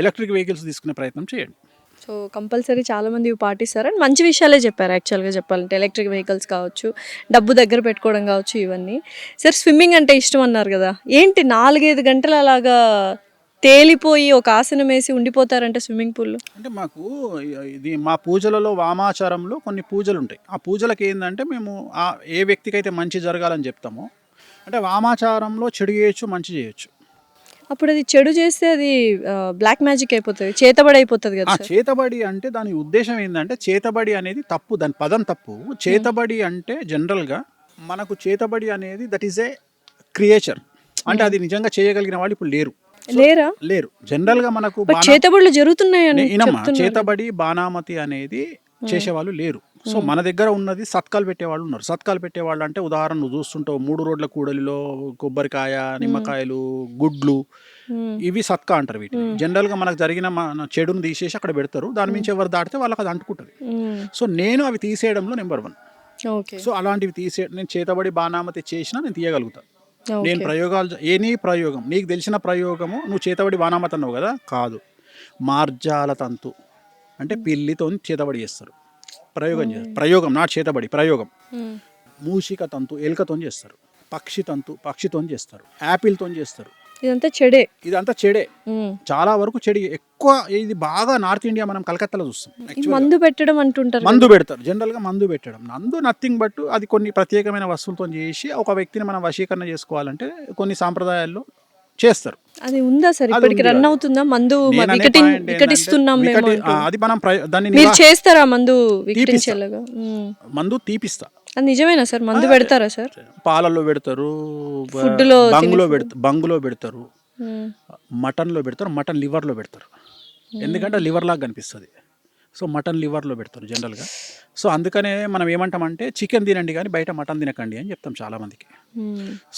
Speaker 2: ఎలక్ట్రిక్ వెహికల్స్ తీసుకునే ప్రయత్నం చేయండి.
Speaker 1: సో కంపల్సరీ చాలామంది ఇవి పాటిస్తారు. అండ్ మంచి విషయాలే చెప్పారు యాక్చువల్గా చెప్పాలంటే. ఎలక్ట్రిక్ వెహికల్స్ కావచ్చు, డబ్బు దగ్గర పెట్టుకోవడం కావచ్చు, ఇవన్నీ. సార్ స్విమ్మింగ్ అంటే ఇష్టం అన్నారు కదా, ఏంటి 4-5 గంటలు అలాగా తేలిపోయి ఒక ఆసనం వేసి ఉండిపోతారంటే స్విమ్మింగ్ పూల్లో?
Speaker 2: అంటే మాకు ఇది మా పూజలలో, వామాచారంలో కొన్ని పూజలు ఉంటాయి. ఆ పూజలకి ఏంటంటే మేము ఏ వ్యక్తికి అయితే మంచి జరగాలని చెప్తామో, అంటే వామాచారంలో చెడు చేయొచ్చు, మంచి చేయొచ్చు.
Speaker 1: అప్పుడు అది చెడు చేస్తే అది బ్లాక్ మ్యాజిక్ అయిపోతుంది, చేతబడి అయిపోతుంది కదా.
Speaker 2: చేతబడి అంటే దాని ఉద్దేశం ఏంటంటే, చేతబడి అనేది తప్పు, దాని పదం తప్పు. చేతబడి అంటే జనరల్గా మనకు చేతబడి అనేది దట్ ఈస్ ఏ క్రియేచర్, అంటే అది నిజంగా చేయగలిగిన వాళ్ళు ఇప్పుడు లేరు. జనరల్గా మనకు
Speaker 1: చేతబడులు జరుగుతున్నాయి.
Speaker 2: చేతబడి, బాణామతి అనేది చేసేవాళ్ళు లేరు. సో మన దగ్గర ఉన్నది సత్కాలు పెట్టేవాళ్ళు ఉన్నారు. సత్కాలు పెట్టేవాళ్ళు అంటే ఉదాహరణ నువ్వు చూస్తుంటావు, 3 రోడ్ల కూడలిలో కొబ్బరికాయ, నిమ్మకాయలు, గుడ్లు, ఇవి సత్కా అంటారు. వీటిని జనరల్గా మనకు జరిగిన చెడును తీసేసి అక్కడ పెడతారు, దాని నుంచి ఎవరు దాటితే వాళ్ళకి అది అంటుకుంటుంది. సో నేను అవి తీసేయడంలో నెంబర్ 1. సో అలాంటివి నేను చేతబడి, బాణామతి చేసినా నేను తీయగలుగుతాను. నేను ప్రయోగాలు, ఎనీ ప్రయోగం, నీకు తెలిసిన ప్రయోగము, నువ్వు చేతబడి బాణామతి అన్నావు కదా, కాదు, మార్జాల తంతు అంటే పిల్లితో చేతబడి చేస్తారు, ప్రయోగం నాట్ చేతబడి, ప్రయోగం. మూషిక తంతు ఎలుకతో చేస్తారు, పక్షి తంతు పక్షితో చేస్తారు, యాపిల్తో చేస్తారు. ఇదంతా చెడే, చాలా వరకు చెడి ఎక్కువ. ఇది బాగా నార్త్ ఇండియా, మనం కలకత్తాలో చూస్తాం.
Speaker 1: మందు పెట్టడం అంటుంటారు,
Speaker 2: మందు పెడతారు జనరల్గా. మందు పెట్టడం, నథింగ్ బట్ అది కొన్ని ప్రత్యేకమైన వస్తువులతో చేసి ఒక వ్యక్తిని మనం వశీకరణ చేసుకోవాలంటే కొన్ని సాంప్రదాయాల్లో చేస్తారు.
Speaker 1: అది ఉందా సార్, ఇప్పటికి రన్ అవుతుందా? మందు వికటిస్తున్నాం మేము,
Speaker 2: అది మనం దాన్ని
Speaker 1: మీరు చేస్తారా? మందు వికటించేలాగా
Speaker 2: మందు తీపిస్తా.
Speaker 1: అది నిజమేనా సార్? మందు పెడతారా సార్?
Speaker 2: పాలల్లో పెడతారు, బంగులో పెడతారు, మటన్లో పెడతారు, మటన్ లివర్లో పెడతారు. ఎందుకంటే లివర్ లాగా కనిపిస్తుంది. సో మటన్ లివర్లో పెడతారు జనరల్గా. సో అందుకనే మనం ఏమంటామంటే చికెన్ తినండి కానీ బయట మటన్ తినకండి అని చెప్తాం చాలామందికి.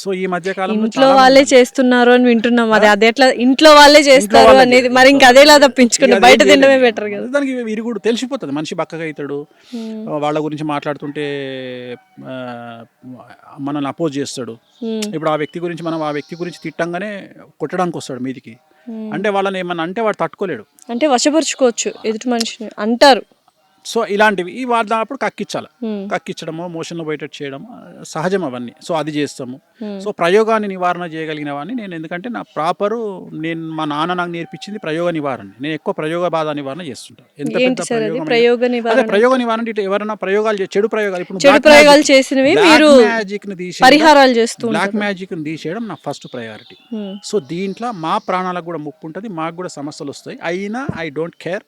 Speaker 2: సో ఈ మధ్య కాలంలో
Speaker 1: ఇంట్లో వాళ్ళే చేస్తున్నారు అని వింటున్నాం. అది ఎట్లా ఇంట్లో వాళ్ళే చేస్తారు అనేది మరి ఇంకా అదేలా తప్పించుకుని బయట తినడమే బెటర్ కదా.
Speaker 2: దానికి విరుగుడు తెలిసిపోతుంది, మనిషి బక్కగా అవుతాడు. వాళ్ళ గురించి మాట్లాడుతుంటే మనల్ని అపోజ్ చేస్తాడు. ఇప్పుడు ఆ వ్యక్తి గురించి మనం ఆ వ్యక్తి గురించి తిట్టంగానే కొట్టడానికి వస్తాడు మీదికి. అంటే వాళ్ళని ఏమన్నా అంటే వాడు తట్టుకోలేడు,
Speaker 1: అంటే వశపరుచుకోవచ్చు ఎదుటి మనిషిని అంటారు.
Speaker 2: సో ఇలాంటివి ఈ వాడినప్పుడు కక్కించాలి. కక్కించడము, మోషన్లో బయటెట్ చేయడం సహజం అవన్నీ. సో అది చేస్తాము. సో ప్రయోగాన్ని నివారణ చేయగలిగిన వాడిని నేను. ఎందుకంటే నా ప్రాపరు మా నాన్న నాకు నేర్పించింది ప్రయోగ నివారణ. నేను ఎక్కువ ప్రయోగ బాధ నివారణ చేస్తుంటాను. ఎంత పెద్ద
Speaker 1: ప్రయోగ నివారణ,
Speaker 2: ప్రయోగ నివారణ అంటే ఎవరైనా ప్రయోగాలు చెడు ప్రయోగాలు, ఇప్పుడు
Speaker 1: చెడు ప్రయోగాలు చేసినవి మీరు
Speaker 2: మ్యాజిక్ ని తీసి
Speaker 1: పరిహారాలు చేస్తూ
Speaker 2: బ్లాక్ మ్యాజిక్ ని తీసేయడం నా ఫస్ట్ ప్రయారిటీ. సో దీంట్లో మా ప్రాణాలకు కూడా ముప్పు ఉంటుంది, మాకు కూడా సమస్యలు వస్తాయి. అయినా ఐ డోంట్ కేర్.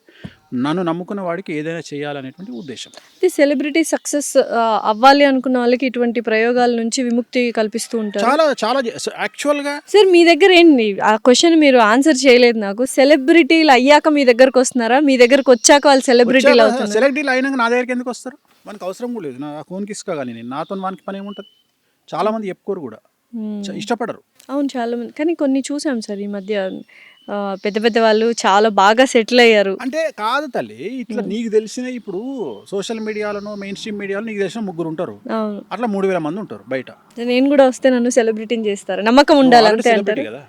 Speaker 2: నన్ను నమ్ముకున్న వాడికి ఏదైనా చేయాలనేటువంటి ఉద్దేశం.
Speaker 1: సెలబ్రిటీ సక్సెస్ అవ్వాలి అనుకున్న వాళ్ళకి ఇటువంటి ప్రయోగాల నుంచి విముక్తి కల్పిస్తూ ఉంటారు.
Speaker 2: చాలా చాలా యాక్చువల్గా
Speaker 1: సార్ మీ దగ్గర ఏంటి ఆ క్వశ్చన్ మీరు ఆన్సర్ చేయలేదు నాకు. సెలబ్రిటీలు అయ్యాక మీ దగ్గరకు వస్తున్నారా, మీ దగ్గరకు వచ్చాక వాళ్ళు సెలబ్రిటీలు అవుతారు?
Speaker 2: సెలబ్రిటీలు అయినాక నా దగ్గరికి ఎందుకు వస్తారు? మనకు అవసరం కూడా లేదు. నా ఫోన్కి ఇసుక కానీ నేను నాతో వానికి పని ఏముంటుంది? చాలా మంది చెప్పుకోరు కూడా, ఇష్టపడరు.
Speaker 1: అవును చాలా మంది. కానీ కొన్ని చూసాం సార్ ఈ మధ్య పెద్ద పెద్ద వాళ్ళు చాలా బాగా సెటిల్ అయ్యారు.
Speaker 2: అంటే కాదు తల్లి, ఇట్లా నీకు తెలిసిన ఇప్పుడు సోషల్ మీడియాలో మెయిన్ స్ట్రీమ్ మీడియాలో నీకు తెలిసిన 3 ఉంటారు, అట్లా 3000 మంది ఉంటారు బయట.
Speaker 1: నేను కూడా వస్తే నన్ను సెలబ్రిటీని చేస్తారు, నమ్మకం ఉండాలి అంతే అంటారు కదా.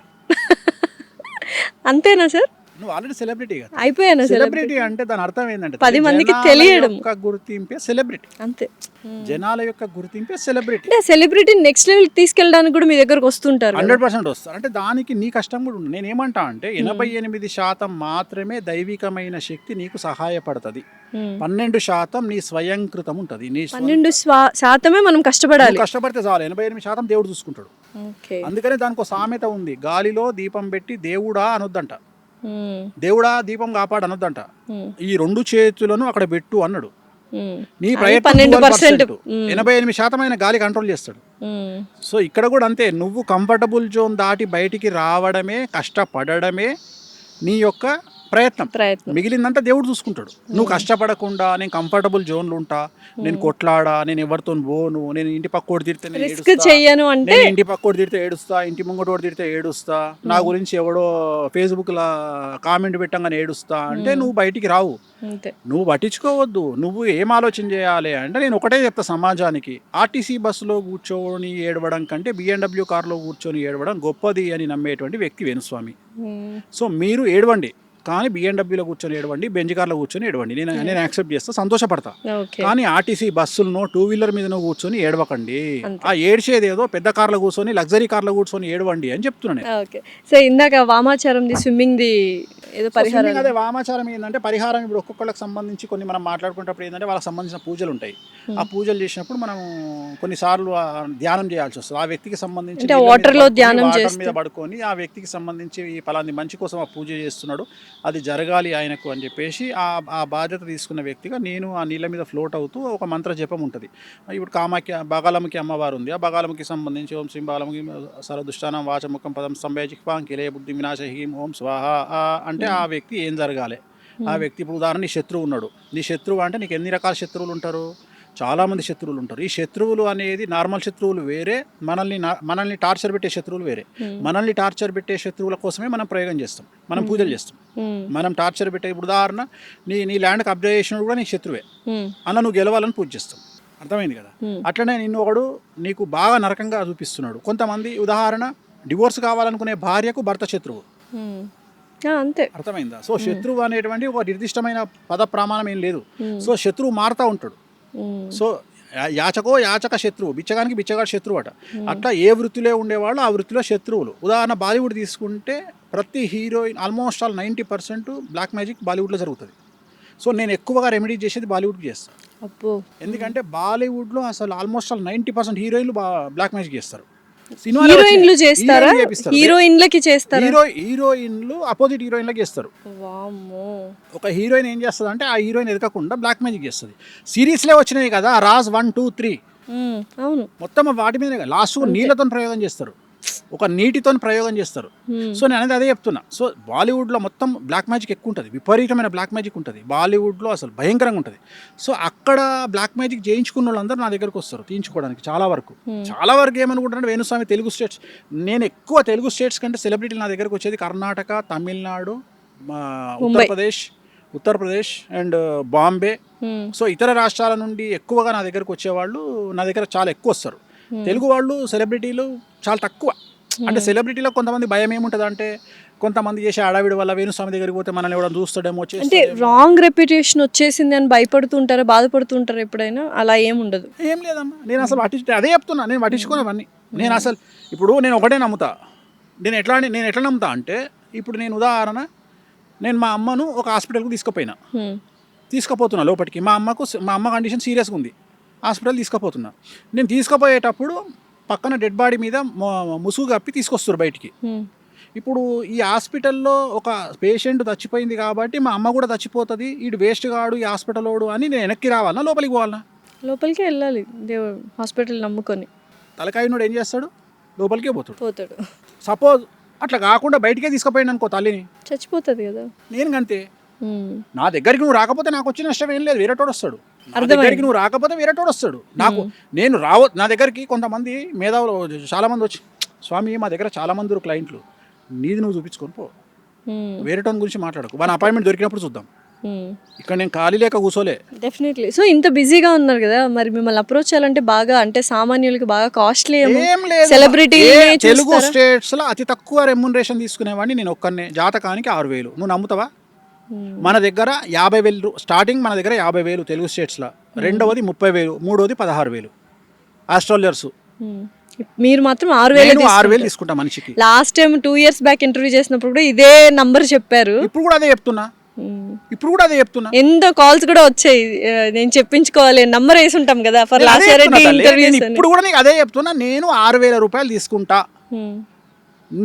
Speaker 1: అంతేనా సార్?
Speaker 2: నువ్వు ఆల్రెడీ సెలబ్రిటీ కదా,
Speaker 1: అయిపోయాను.
Speaker 2: సెలబ్రిటీ అంటే దాని అర్థం ఏంటంటే
Speaker 1: 10 మందికి తెలియడం,
Speaker 2: గుర్తింపే సెలబ్రిటీ అంతే. జనాల యొక్క గుర్తింపే సెలబ్రిటీ.
Speaker 1: అంటే సెలబ్రిటీ నెక్స్ట్ లెవెల్ తీసుకెళ్ళడానికి కూడా మీ దగ్గరకు వస్తుంటారు.
Speaker 2: 100% వస్తారు. అంటే దానికి నీ కష్టం కూడా ఉంది. నేను ఏమంటా అంటే 88% మాత్రమే దైవికమైన శక్తి నీకు సహాయపడుతుంది. 12% నీ స్వయంకృతం ఉంటుంది. నీ
Speaker 1: 12% మనం కష్టపడాలి.
Speaker 2: కష్టపడితే చాలు, 88% దేవుడు చూసుకుంటాడు. అందుకనే దానికి ఒక సామెత ఉంది, గాలిలో దీపం పెట్టి దేవుడా అనొద్దంట, దేవుడా దీపం కాపాడు అనొద్దంట. ఈ 2 చేతులను అక్కడ పెట్టు అన్నాడు. నీ ప్రయత్నం 12%, 88% గాలి కంట్రోల్ చేస్తాడు. సో ఇక్కడ కూడా అంతే, నువ్వు కంఫర్టబుల్ జోన్ దాటి బయటికి రావడమే, కష్టపడడమే నీ యొక్క ప్రయత్నం. మిగిలిందంతా దేవుడు చూసుకుంటాడు. నువ్వు కష్టపడకుండా నేను కంఫర్టబుల్ జోన్లు ఉంటా, నేను కొట్లాడా, నేను ఎవరితో పోను, నేను ఇంటి పక్కోడు తిడితే నేను ఇంటి పక్కోడు తిడితే ఏడుస్తా, ఇంటి ముంగటోడు తిడితే ఏడుస్తా, నా గురించి ఎవడో ఫేస్బుక్లో కామెంట్ పెట్టంగానే ఏడుస్తా అంటే నువ్వు బయటికి రావు. నువ్వు పట్టించుకోవద్దు. నువ్వు ఏం ఆలోచన చేయాలి అంటే నేను ఒకటే చెప్తా సమాజానికి, ఆర్టీసీ బస్సులో కూర్చొని ఏడవడం కంటే BMW కార్లో కూర్చొని ఏడవడం గొప్పది అని నమ్మేటువంటి వ్యక్తి వేణుస్వామి. సో మీరు ఏడవండి, కానీ BMW కూర్చొని ఏడవండి, బెంజ్ కార్లో కూర్చొని ఏడవండి, నేను యాక్సెప్ట్ చేస్తా, సంతోషపడతా. కానీ ఆర్టీసీ బస్సులను 2 వీలర్ మీద కూర్చొని ఏడవకండి. ఆ ఏడ్చేది ఏదో పెద్ద కార్లో కూర్చొని లగ్జరీ కార్లో కూర్చొని ఏడవండి అని చెప్తున్నాను.
Speaker 1: సో ఇందాక వామాచారం స్విమ్మింగ్ ది ఏదో పరిహారం,
Speaker 2: అదే వామాచారం ఏంటంటే పరిహారం. ఇప్పుడు ఒక్కొక్కళ్ళకి సంబంధించి కొన్ని మనం మాట్లాడుకునేటప్పుడు ఏంటంటే వాళ్ళకి సంబంధించిన పూజలు ఉంటాయి. ఆ పూజలు చేసినప్పుడు మనం కొన్నిసార్లు ధ్యానం చేయాల్సి వస్తుంది. ఆ వ్యక్తికి సంబంధించి
Speaker 1: వాటర్
Speaker 2: మీద పడుకొని ఆ వ్యక్తికి సంబంధించి ఈ పలాంటి మంచి కోసం ఆ పూజ చేస్తున్నాడు, అది జరగాలి ఆయనకు అని చెప్పేసి ఆ బాధ్యత తీసుకున్న వ్యక్తిగా నేను ఆ నీళ్ళ మీద ఫ్లోట్ అవుతూ ఒక మంత్ర జపం ఉంటుంది. ఇప్పుడు కామాఖ్య బగాలముఖి అమ్మవారు ఉంది, ఆ బగాలముఖి సంబంధించి ఓం శ్రీ బాలముఖి సరదుష్టానం వాచముఖం పదం సంభయజిహ్వాం కిలయ బుద్ధి వినాశహీం ఓం స్వాహ అంటే ఆ వ్యక్తి ఏం జరగాలి. ఆ వ్యక్తి ఇప్పుడు ఉదాహరణ నీ శత్రువు ఉన్నాడు, నీ శత్రువు అంటే నీకు ఎన్ని రకాల శత్రువులు ఉంటారు? చాలామంది శత్రువులు ఉంటారు. ఈ శత్రువులు అనేది నార్మల్ శత్రువులు వేరే, మనల్ని టార్చర్ పెట్టే శత్రువులు వేరే. మనల్ని టార్చర్ పెట్టే శత్రువుల కోసమే మనం ప్రయోగం చేస్తాం, మనం పూజలు చేస్తాం. మనం టార్చర్ పెట్టే ఇప్పుడు ఉదాహరణ నీ ల్యాండ్ కబ్జా చేసినప్పుడు కూడా నీకు శత్రువే, అన్న నువ్వు గెలవాలని పూజ చేస్తాం. అర్థమైంది కదా? అట్లనే నిన్ను ఒకడు నీకు బాగా నరకంగా చూపిస్తున్నాడు. కొంతమంది ఉదాహరణ డివోర్స్ కావాలనుకునే భార్యకు భర్త శత్రువు,
Speaker 1: అంతే.
Speaker 2: అర్థమైందా? సో శత్రువు అనేటువంటి ఒక నిర్దిష్టమైన పద ప్రమాణం ఏం లేదు. సో శత్రువు మారుతూ ఉంటాడు. సో యాచక శత్రువు, బిచ్చగానికి బిచ్చగాడు శత్రువు అట. అట్లా ఏ వృత్తిలో ఉండేవాళ్ళు ఆ వృత్తిలో శత్రువులు. ఉదాహరణ బాలీవుడ్ తీసుకుంటే ప్రతి heroine almost all 90% black magic బాలీవుడ్లో జరుగుతుంది. సో నేను ఎక్కువగా రెమెడీ చేసేది బాలీవుడ్కి చేస్తాను. ఎందుకంటే బాలీవుడ్లో అసలు ఆల్మోస్ట్ ఆల్ 90% హీరోయిన్లు బ్లాక్ మ్యాజిక్ చేస్తారు.
Speaker 1: హీరోయిన్లు చేస్తారా? హీరోయిన్లకి చేస్తారు,
Speaker 2: హీరోయిన్లు అపోజిట్ హీరోయిన్లకి చేస్తారు. ఒక హీరోయిన్ ఏం చేస్తుంది అంటే ఆ హీరోయిన్ ఎదగకుండా బ్లాక్ మ్యాజిక్ చేస్తుంది. సిరీస్లే వచ్చినాయి కదా, రాజ్ 1, 2, 3
Speaker 1: అవును,
Speaker 2: మొత్తం వాటి మీద లాస్ట్ నీళ్ళతో ప్రయోగం చేస్తారు. ఒక నీటితో ప్రయోగం చేస్తారు. సో నేను అనేది అదే చెప్తున్నా. సో బాలీవుడ్లో మొత్తం బ్లాక్ మ్యాజిక్ ఎక్కువ ఉంటుంది, విపరీతమైన బ్లాక్ మ్యాజిక్ ఉంటుంది బాలీవుడ్లో, అసలు భయంకరంగా ఉంటుంది. సో అక్కడ బ్లాక్ మ్యాజిక్ చేయించుకున్న వాళ్ళందరూ నా దగ్గరకు వస్తారు తీయించుకోవడానికి. చాలా వరకు ఏమనుకుంటారంటే వేణుస్వామి తెలుగు స్టేట్స్, నేను ఎక్కువ తెలుగు స్టేట్స్ కంటే సెలబ్రిటీలు నా దగ్గరకు వచ్చేది కర్ణాటక, తమిళనాడు, ఉత్తరప్రదేశ్ అండ్ బాంబే. సో ఇతర రాష్ట్రాల నుండి ఎక్కువగా నా దగ్గరకు వచ్చేవాళ్ళు నా దగ్గర చాలా ఎక్కువ వస్తారు. తెలుగు వాళ్ళు సెలబ్రిటీలు చాలా తక్కువ. అంటే సెలబ్రిటీలో కొంతమంది భయం ఏముంటుంది అంటే, కొంతమంది చేసే అడావిడి వల్ల వేణుస్వామి దగ్గరికి పోతే మనల్ని ఎవరైనా చూస్తాడేమో,
Speaker 1: అంటే రాంగ్ రెప్యుటేషన్ వచ్చేసింది అని భయపడుతుంటారా, బాధపడుతుంటారా ఎప్పుడైనా? అలా ఏముండదు.
Speaker 2: ఏం లేదమ్మా, నేను అసలు అదే చెప్తున్నా, నేను పట్టించుకోనవన్నీ. నేను అసలు ఇప్పుడు నేను ఒకటే నమ్ముతా. నేను ఎట్లా నమ్ముతా అంటే, ఇప్పుడు నేను ఉదాహరణ, నేను మా అమ్మను ఒక హాస్పిటల్కి తీసుకుపోతున్నా లోపలికి. మా అమ్మ కండిషన్ సీరియస్గా ఉంది, హాస్పిటల్ తీసుకుపోతున్నా. నేను తీసుకుపోయేటప్పుడు పక్కన డెడ్ బాడీ మీద ముసుగు కప్పి తీసుకొస్తారు బయటికి. ఇప్పుడు ఈ హాస్పిటల్లో ఒక పేషెంట్ చచ్చిపోయింది కాబట్టి మా అమ్మ కూడా చచ్చిపోతుంది, వీడు వేస్ట్ కాడు ఈ హాస్పిటల్ వాడు అని నేను వెనక్కి రావాలన్నా లోపలికి పోవాలన్నా?
Speaker 1: లోపలికి వెళ్ళాలి, హాస్పిటల్ నమ్ముకొని.
Speaker 2: తలకాయనోడు ఏం చేస్తాడు? లోపలికే
Speaker 1: పోతాడు.
Speaker 2: సపోజ్ అట్లా కాకుండా బయటికే తీసుకుపోయింది అనుకో, తల్లిని
Speaker 1: చచ్చిపోతుంది కదా.
Speaker 2: నేను అంతే. నా దగ్గరికి నువ్వు రాకపోతే నాకు వచ్చిన నష్టం ఏం లేదు, వేరేటోడు వస్తాడు. నా దగ్గరికి నువ్వు రాకపోతే వేరేటోడు వస్తాడు. నేను నా దగ్గరికి కొంతమంది మేధావులు చాలా మంది వచ్చి, స్వామి మా దగ్గర చాలా మంది క్లయింట్లు, నీది నువ్వు చూపించుకొని పో, వేరేటోని గురించి మాట్లాడకు, మన అపాయింట్మెంట్ దొరికినప్పుడు చూద్దాం, ఇక్కడ నేను ఖాళీ లేక కూర్చోలే.
Speaker 1: డెఫినెట్లీ. సో ఇంత బిజీగా ఉన్నారు కదా, మరి మిమ్మల్ని అప్రోచ్ చేయాలంటే బాగా, అంటే సామాన్యులకి బాగా కాస్ట్లీ.
Speaker 2: ఏం లేదు,
Speaker 1: సెలబ్రిటీ
Speaker 2: తెలుగు స్టేట్స్ లో అతి తక్కువ రెమ్యునరేషన్ తీసుకునేవాడిని నేను ఒక్కనే, జాతకానికి 6,000. నువ్వు నమ్ముతావా? మన దగ్గర 50,000 స్టార్టింగ్, మన దగ్గర 50,000 తెలుగు స్టేట్స్లో, రెండవది 30,000, మూడవది 16,000 ఆస్ట్రాలజర్స్.
Speaker 1: మీరు మాత్రం 6,000
Speaker 2: తీసుకుంటా మనిషికి.
Speaker 1: Last time 2 years back interview చేసినప్పుడు కూడా ఇదే నంబర్ చెప్పారు.
Speaker 2: ఇప్పుడు కూడా అదే చెప్తున్నా.
Speaker 1: ఎంత కాల్స్ కూడా వచ్చాయి, నేను చెప్పించుకోవాలి, నంబర్ వేసి ఉంటాం కదా ఫర్ లాస్ట్ ఇయర్ ఇంటర్వ్యూస్.
Speaker 2: ఇప్పుడు కూడా నీకు అదే చెప్తున్నా, నేను 6,000 రూపాయలు తీసుకుంటా,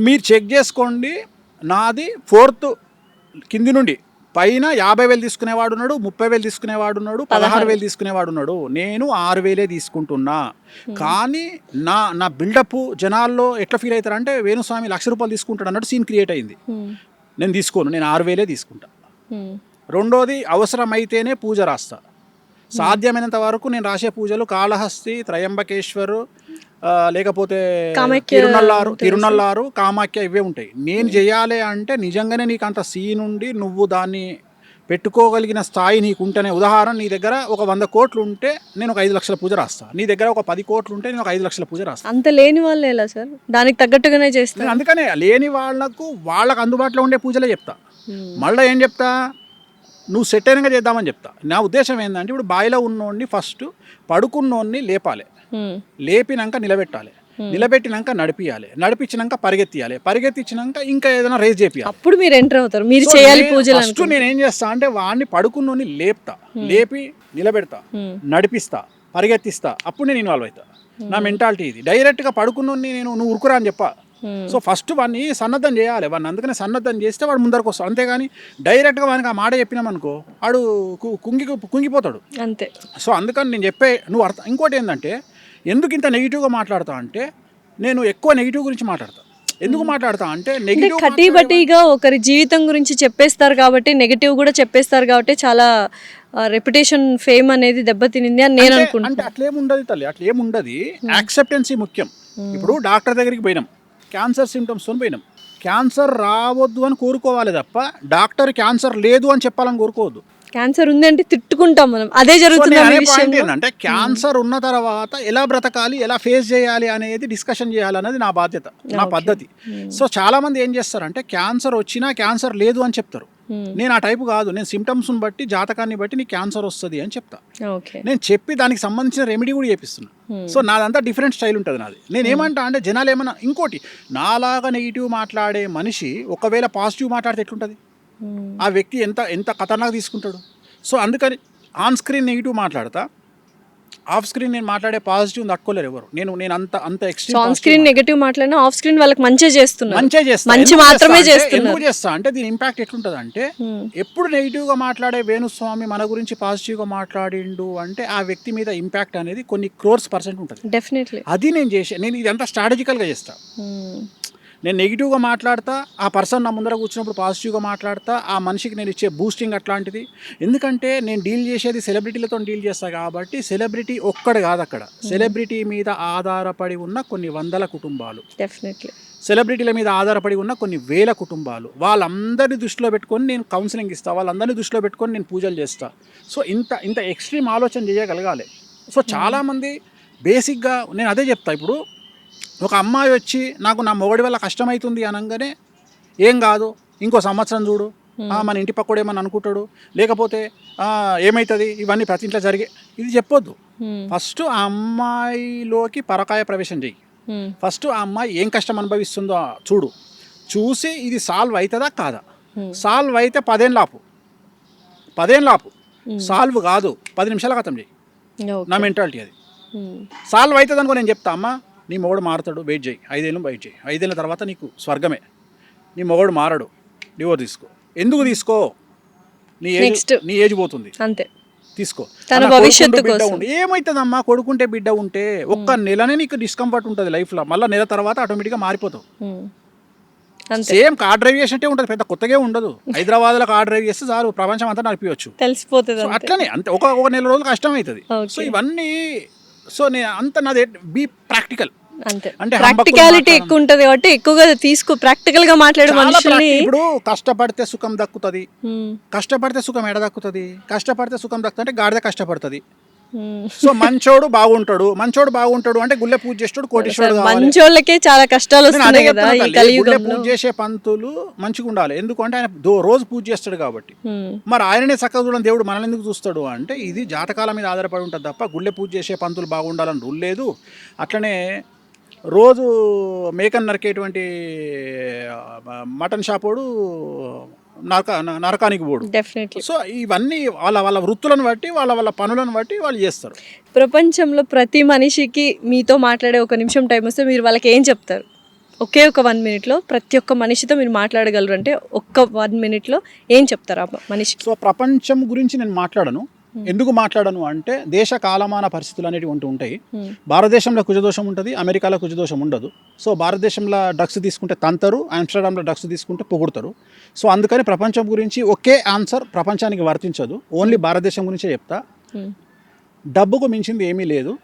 Speaker 2: మీరు చెక్ చేసుకోండి. నాది 4th కింది నుండి పైన 50,000 తీసుకునేవాడు ఉన్నాడు, 30,000 తీసుకునేవాడు ఉన్నాడు, 16,000 తీసుకునేవాడు ఉన్నాడు. నేను 6,000 తీసుకుంటున్నా. కానీ నా బిల్డప్ జనాల్లో ఎట్లా ఫీల్ అవుతారు అంటే, వేణుస్వామి ₹1,00,000 తీసుకుంటాడు అన్నట్టు సీన్ క్రియేట్ అయింది. నేను తీసుకోను, నేను 6,000 తీసుకుంటా. రెండోది, అవసరమైతేనే పూజ రాస్తా. సాధ్యమైనంత వరకు నేను రాసే పూజలు కాళహస్తి, త్రయంబకేశ్వర్, లేకపోతే తిరునల్లారు, కామాఖ్య, ఇవే ఉంటాయి. నేను చేయాలి అంటే నిజంగానే నీకు అంత సీన్ ఉండి నువ్వు దాన్ని పెట్టుకోగలిగిన స్థాయి నీకు ఉంటేనే. ఉదాహరణ, నీ దగ్గర ఒక 100 కోట్లు ఉంటే నేను ఒక 5 లక్షల పూజ రాస్తా, నీ దగ్గర ఒక 10 కోట్లు ఉంటే నేను ఒక 5 లక్షల పూజ రాస్తా.
Speaker 1: అంత లేని వాళ్ళు ఎలా సార్? దానికి తగ్గట్టుగానే చేస్తాను.
Speaker 2: అందుకనే లేని వాళ్ళకు అందుబాటులో ఉండే పూజలే చెప్తా. మళ్ళీ ఏం చెప్తా, నువ్వు సెట్ అయినగా చేద్దామని చెప్తా. నా ఉద్దేశం ఏంటంటే, ఇప్పుడు బాయిలో ఉన్నోడిని ఫస్ట్ పడుకున్నోడిని లేపాలి, లేపినాక నిలబెట్టాలి, నిలబెట్టినాక నడిపించినాక పరిగెత్తించినాక ఇంకా ఏదైనా రేస్ చేపియాలి.
Speaker 1: అప్పుడు మీరు ఎంటర్ అవుతారు, మీరు చేయాలి పూజలు.
Speaker 2: ఫస్ట్ నేను ఏం చేస్తా అంటే, వాడిని పడుకున్నోడిని లేపుతా, లేపి నిలబెడతా, నడిపిస్తా, పరిగెత్తిస్తా, అప్పుడు నేను ఇన్వాల్వ్ అవుతా. నా మెంటాలిటీ ఇది. డైరెక్ట్గా పడుకున్నోడిని నువ్వు ఉరుకురా అని చెప్పా. సో ఫస్ట్ వాడిని సన్నద్ధం చేయాలి. వాడిని అందుకనే సన్నద్ధం చేస్తే వాడు ముందరకు వస్తాడు. అంతేగాని డైరెక్ట్గా వానికి ఆ మాట చెప్పినామనుకో, వాడు కుంగిపోతాడు
Speaker 1: అంతే.
Speaker 2: సో అందుకని నేను చెప్పే నువ్వు అర్థం. ఇంకోటి ఏంటంటే, ఎందుకు ఇంత నెగిటివ్గా మాట్లాడతా అంటే, నేను ఎక్కువ నెగిటివ్ గురించి మాట్లాడతా. ఎందుకు మాట్లాడతా అంటే, నెగిటివ్
Speaker 1: కటీబటీగా ఒకరి జీవితం గురించి చెప్పేస్తారు కాబట్టి, నెగిటివ్ కూడా చెప్పేస్తారు కాబట్టి చాలా రెప్యుటేషన్, ఫేమ్ అనేది దెబ్బతినింది అని నేను అనుకుంటున్నాను.
Speaker 2: అంటే అట్లేముండదు తల్లి, అట్లేముండదు. యాక్సెప్టెన్సీ ముఖ్యం. ఇప్పుడు డాక్టర్ దగ్గరికి పోయినాం, క్యాన్సర్ సిమ్టమ్స్తో పోయినాం. క్యాన్సర్ రావద్దు అని కోరుకోవాలి తప్ప, డాక్టర్ క్యాన్సర్ లేదు అని చెప్పాలని కోరుకోవద్దు.
Speaker 1: క్యాన్సర్ ఉంది అంటే తిట్టుకుంటాం మనం, అదే జరుగుతుంది.
Speaker 2: ఏంటంటే, క్యాన్సర్ ఉన్న తర్వాత ఎలా బ్రతకాలి, ఎలా ఫేస్ చేయాలి అనేది డిస్కషన్ చేయాలనేది నా బాధ్యత, నా పద్ధతి. సో చాలా మంది ఏం చేస్తారంటే, క్యాన్సర్ వచ్చినా క్యాన్సర్ లేదు అని చెప్తారు. నేను ఆ టైపు కాదు. నేను సిమ్టమ్స్ని బట్టి, జాతకాన్ని బట్టి నీకు క్యాన్సర్ వస్తుంది అని చెప్తా. నేను చెప్పి దానికి సంబంధించిన రెమెడీ కూడా చేపిస్తున్నా. సో నాదంతా డిఫరెంట్ స్టైల్ ఉంటుంది నాది. నేను ఏమంటా అంటే, జనాలు ఏమన్నా, ఇంకోటి, నాలాగా నెగిటివ్ మాట్లాడే మనిషి ఒకవేళ పాజిటివ్ మాట్లాడితే ఎట్లుంటుంది, ఆ వ్యక్తి ఎంత ఖతర్నాక్ తీసుకుంటాడు. సో అందుకని ఆన్ స్క్రీన్ నెగిటివ్ మాట్లాడతా, ఆఫ్ స్క్రీన్ నేను మాట్లాడే పాజిటివ్ తట్టుకోలేరు ఎవరు. నేను అంత
Speaker 1: so on
Speaker 2: extreme
Speaker 1: screen negative మాట్లాడినా ఆఫ్ స్క్రీన్ వాళ్ళకి మంచిగా చేస్తున్నారు,
Speaker 2: మంచిగా చేస్తా.
Speaker 1: మంచి మాత్రమే చేస్తున్నారు.
Speaker 2: ఎందుకు చేస్తా అంటే దీని ఇంపాక్ట్ ఎట్లుంటుంది అంటే, ఎప్పుడు నెగిటివ్గా మాట్లాడే వేణుస్వామి మన గురించి పాజిటివ్గా మాట్లాడిండు అంటే ఆ వ్యక్తి మీద ఇంపాక్ట్ అనేది కొన్ని క్రోర్స్% ఉంటుంది.
Speaker 1: డెఫినెట్లీ.
Speaker 2: అది నేను ఇదంతా స్ట్రాటజికల్గా చేస్తా. నేను నెగిటివ్గా మాట్లాడతా, ఆ పర్సన్ నా ముందర కూర్చున్నప్పుడు పాజిటివ్గా మాట్లాడతా, ఆ మనిషికి నేను ఇచ్చే బూస్టింగ్ అట్లాంటిది. ఎందుకంటే నేను డీల్ చేసేది సెలబ్రిటీలతో డీల్ చేస్తా కాబట్టి, సెలబ్రిటీ ఒక్కడు కాదు అక్కడ, సెలబ్రిటీ మీద ఆధారపడి ఉన్న కొన్ని వందల కుటుంబాలు,
Speaker 1: డెఫినెట్లీ
Speaker 2: సెలబ్రిటీల మీద ఆధారపడి ఉన్న కొన్ని వేల కుటుంబాలు, వాళ్ళందరినీ దృష్టిలో పెట్టుకొని నేను కౌన్సిలింగ్ ఇస్తా, వాళ్ళందరినీ దృష్టిలో పెట్టుకొని నేను పూజలు చేస్తా. సో ఇంత ఎక్స్ట్రీమ్ ఆలోచన చేయగలగాలి. సో చాలామంది బేసిక్గా నేను అదే చెప్తా. ఇప్పుడు ఒక అమ్మాయి వచ్చి నాకు నా మొగడి వల్ల కష్టమవుతుంది అనగానే ఏం కాదు, ఇంకో సంవత్సరం చూడు, మన ఇంటి పక్కడు ఏమని అనుకుంటాడు, లేకపోతే ఏమవుతుంది, ఇవన్నీ ప్రతి ఇంట్లో జరిగే, ఇది చెప్పొద్దు. ఫస్ట్ ఆ అమ్మాయిలోకి పరకాయ ప్రవేశం చెయ్యి. ఫస్ట్ ఆ అమ్మాయి ఏం కష్టం అనుభవిస్తుందో చూడు, చూసి ఇది సాల్వ్ అవుతుందా కాదా. సాల్వ్ అయితే 10 ఏళ్ళు ఆపు, సాల్వ్ కాదు 10 నిమిషాల ఖతం చెయ్యి. నా మెంటాలిటీ అది. సాల్వ్ అవుతుంది అనుకో నేను చెప్తా, అమ్మ నీ మొగడు మారుతాడు, వెయిట్ చేయి, 5 ఏళ్ళు వెయిట్ చేయి, 5 ఏళ్ళ తర్వాత నీకు స్వర్గమే. నీ మొగడు మారడు, డివోర్స్ తీసుకో. ఎందుకు తీసుకో, నీ ఏజ్ పోతుంది అంతే, తీసుకో.
Speaker 1: తన భవిష్యత్తు కోసం.
Speaker 2: ఏమవుతుందమ్మా, కొడుకుంటే బిడ్డ ఉంటే ఒక్క నెలనే నీకు డిస్కంఫర్ట్ ఉంటుంది లైఫ్లో, మళ్ళీ నెల తర్వాత ఆటోమేటిక్గా మారిపోతావు. సేమ్ కార్ డ్రైవ్ చేసినట్టే ఉంటుంది, పెద్ద కొత్తగా ఉండదు. హైదరాబాద్లో కార్ డ్రైవ్ చేస్తే చాలు, ప్రపంచం అంతా నడిపించవచ్చు,
Speaker 1: తెలిసిపోతుంది.
Speaker 2: అట్లనే అంతే, ఒక నెల రోజులు కష్టం అవుతుంది. సో ఇవన్నీ, సో నేను అంత నాది బీ ప్రాక్టికల్,
Speaker 1: అంటే ప్రాక్టికాలిటీ ఎక్కువ ఉంటది కాబట్టి ఎక్కువగా ప్రాక్టికల్ గా మాట్లాడే మనుషుల్ని.
Speaker 2: ఇప్పుడు కష్టపడితే సుఖం దక్కుతుంది, కష్టపడితే సుఖం ఎడ దక్కుతుంది, కష్టపడితే సుఖం దక్కుతుంది అంటే గాడిద కష్టపడుతుంది. సో మంచోడు బాగుంటాడు అంటే గుళ్ళె పూజ చేస్తాడు, కోటీశ్వరుడు కావాలి.
Speaker 1: మంచోళ్ళకే చాలా కష్టాలు వస్తున్నాయి కదా ఈ కలియుగంలో.
Speaker 2: పూజ చేసే పంతులు మంచిగా ఉండాలి, ఎందుకంటే ఆయన రోజు పూజ చేస్తాడు కాబట్టి. మరి ఆయననే చక్కగా చూడని దేవుడు మనల్ని ఎందుకు చూస్తాడు అంటే, ఇది జాతకాల మీద ఆధారపడి ఉంటుంది తప్ప గుళ్ళె పూజ చేసే పంతులు బాగుండాలని రూల్ లేదు. అట్లనే రోజు మేకన్ నరికేటువంటి మటన్ షాపోడు నరకానికి పోడు. సో ఇవన్నీ వాళ్ళ వృత్తులను బట్టి, వాళ్ళ పనులను బట్టి వాళ్ళు చేస్తారు.
Speaker 1: ప్రపంచంలో ప్రతి మనిషికి మీతో మాట్లాడే 1 నిమిషం టైం వస్తే మీరు వాళ్ళకి ఏం చెప్తారు? ఒకే ఒక 1 మినిట్లో ప్రతి ఒక్క మనిషితో మీరు మాట్లాడగలరు అంటే ఒక్క 1 మినిట్లో ఏం చెప్తారు ఆ మనిషికి? సో
Speaker 2: ప్రపంచం గురించి నేను మాట్లాడను. ఎందుకు మాట్లాడను అంటే, దేశ కాలమాన పరిస్థితులు అనేవి ఉంటాయి. భారతదేశంలో కుజదోషం ఉంటుంది, అమెరికాలో కుజదోషం ఉండదు. సో భారతదేశంలో డ్రగ్స్ తీసుకుంటే తంతరు, ఆమ్స్టర్డామ్లో డ్రగ్స్ తీసుకుంటే పొగుడతారు. సో అందుకని ప్రపంచం గురించి ఒకే ఆన్సర్ ప్రపంచానికి వర్తించదు, ఓన్లీ భారతదేశం గురించే చెప్తా. డబ్బుకు మించింది ఏమీ లేదు.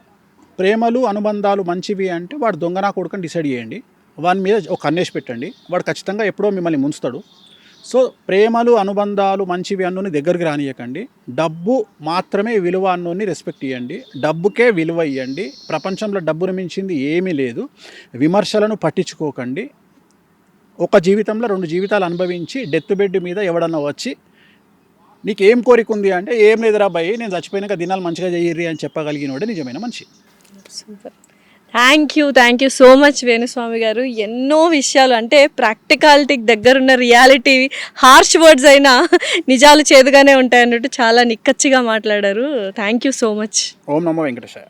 Speaker 2: ప్రేమలు అనుబంధాలు మంచివి అంటే వాడు దొంగనా కొడుకని డిసైడ్ చేయండి, వాని మీద ఒక కన్నేసి పెట్టండి, వాడు ఖచ్చితంగా ఎప్పుడో మిమ్మల్ని ముంచుతాడు. సో ప్రేమలు అనుబంధాలు మంచివి అన్నోని దగ్గరికి రానియకండి, డబ్బు మాత్రమే విలువ అన్నోని రెస్పెక్ట్ ఇవ్వండి, డబ్బుకే విలువ ఇవ్వండి. ప్రపంచంలో డబ్బును మించింది ఏమీ లేదు. విమర్శలను పట్టించుకోకండి. ఒక జీవితంలో 2 జీవితాలు అనుభవించి డెత్ బెడ్ మీద ఎవడన్నా వచ్చి నీకు ఏం కోరిక ఉంది అంటే, ఏం లేదురా భయ్, నేను చచ్చిపోయినాక దినాలు మంచిగా చెయ్యిర్రి అని చెప్పగలిగినోడే నిజమైన మనిషి.
Speaker 1: Super, thank you so much Venu Swamy గారు. ఎన్నో విషయాలు అంటే ప్రాక్టికాలిటీకి దగ్గరున్న రియాలిటీ, హార్ష్ వర్డ్స్ అయినా నిజాలు చేదుగానే ఉంటాయన్నట్టు చాలా నిక్కచ్చిగా మాట్లాడారు. Thank you so much.
Speaker 2: ఓం నమో వెంకటేశాయ.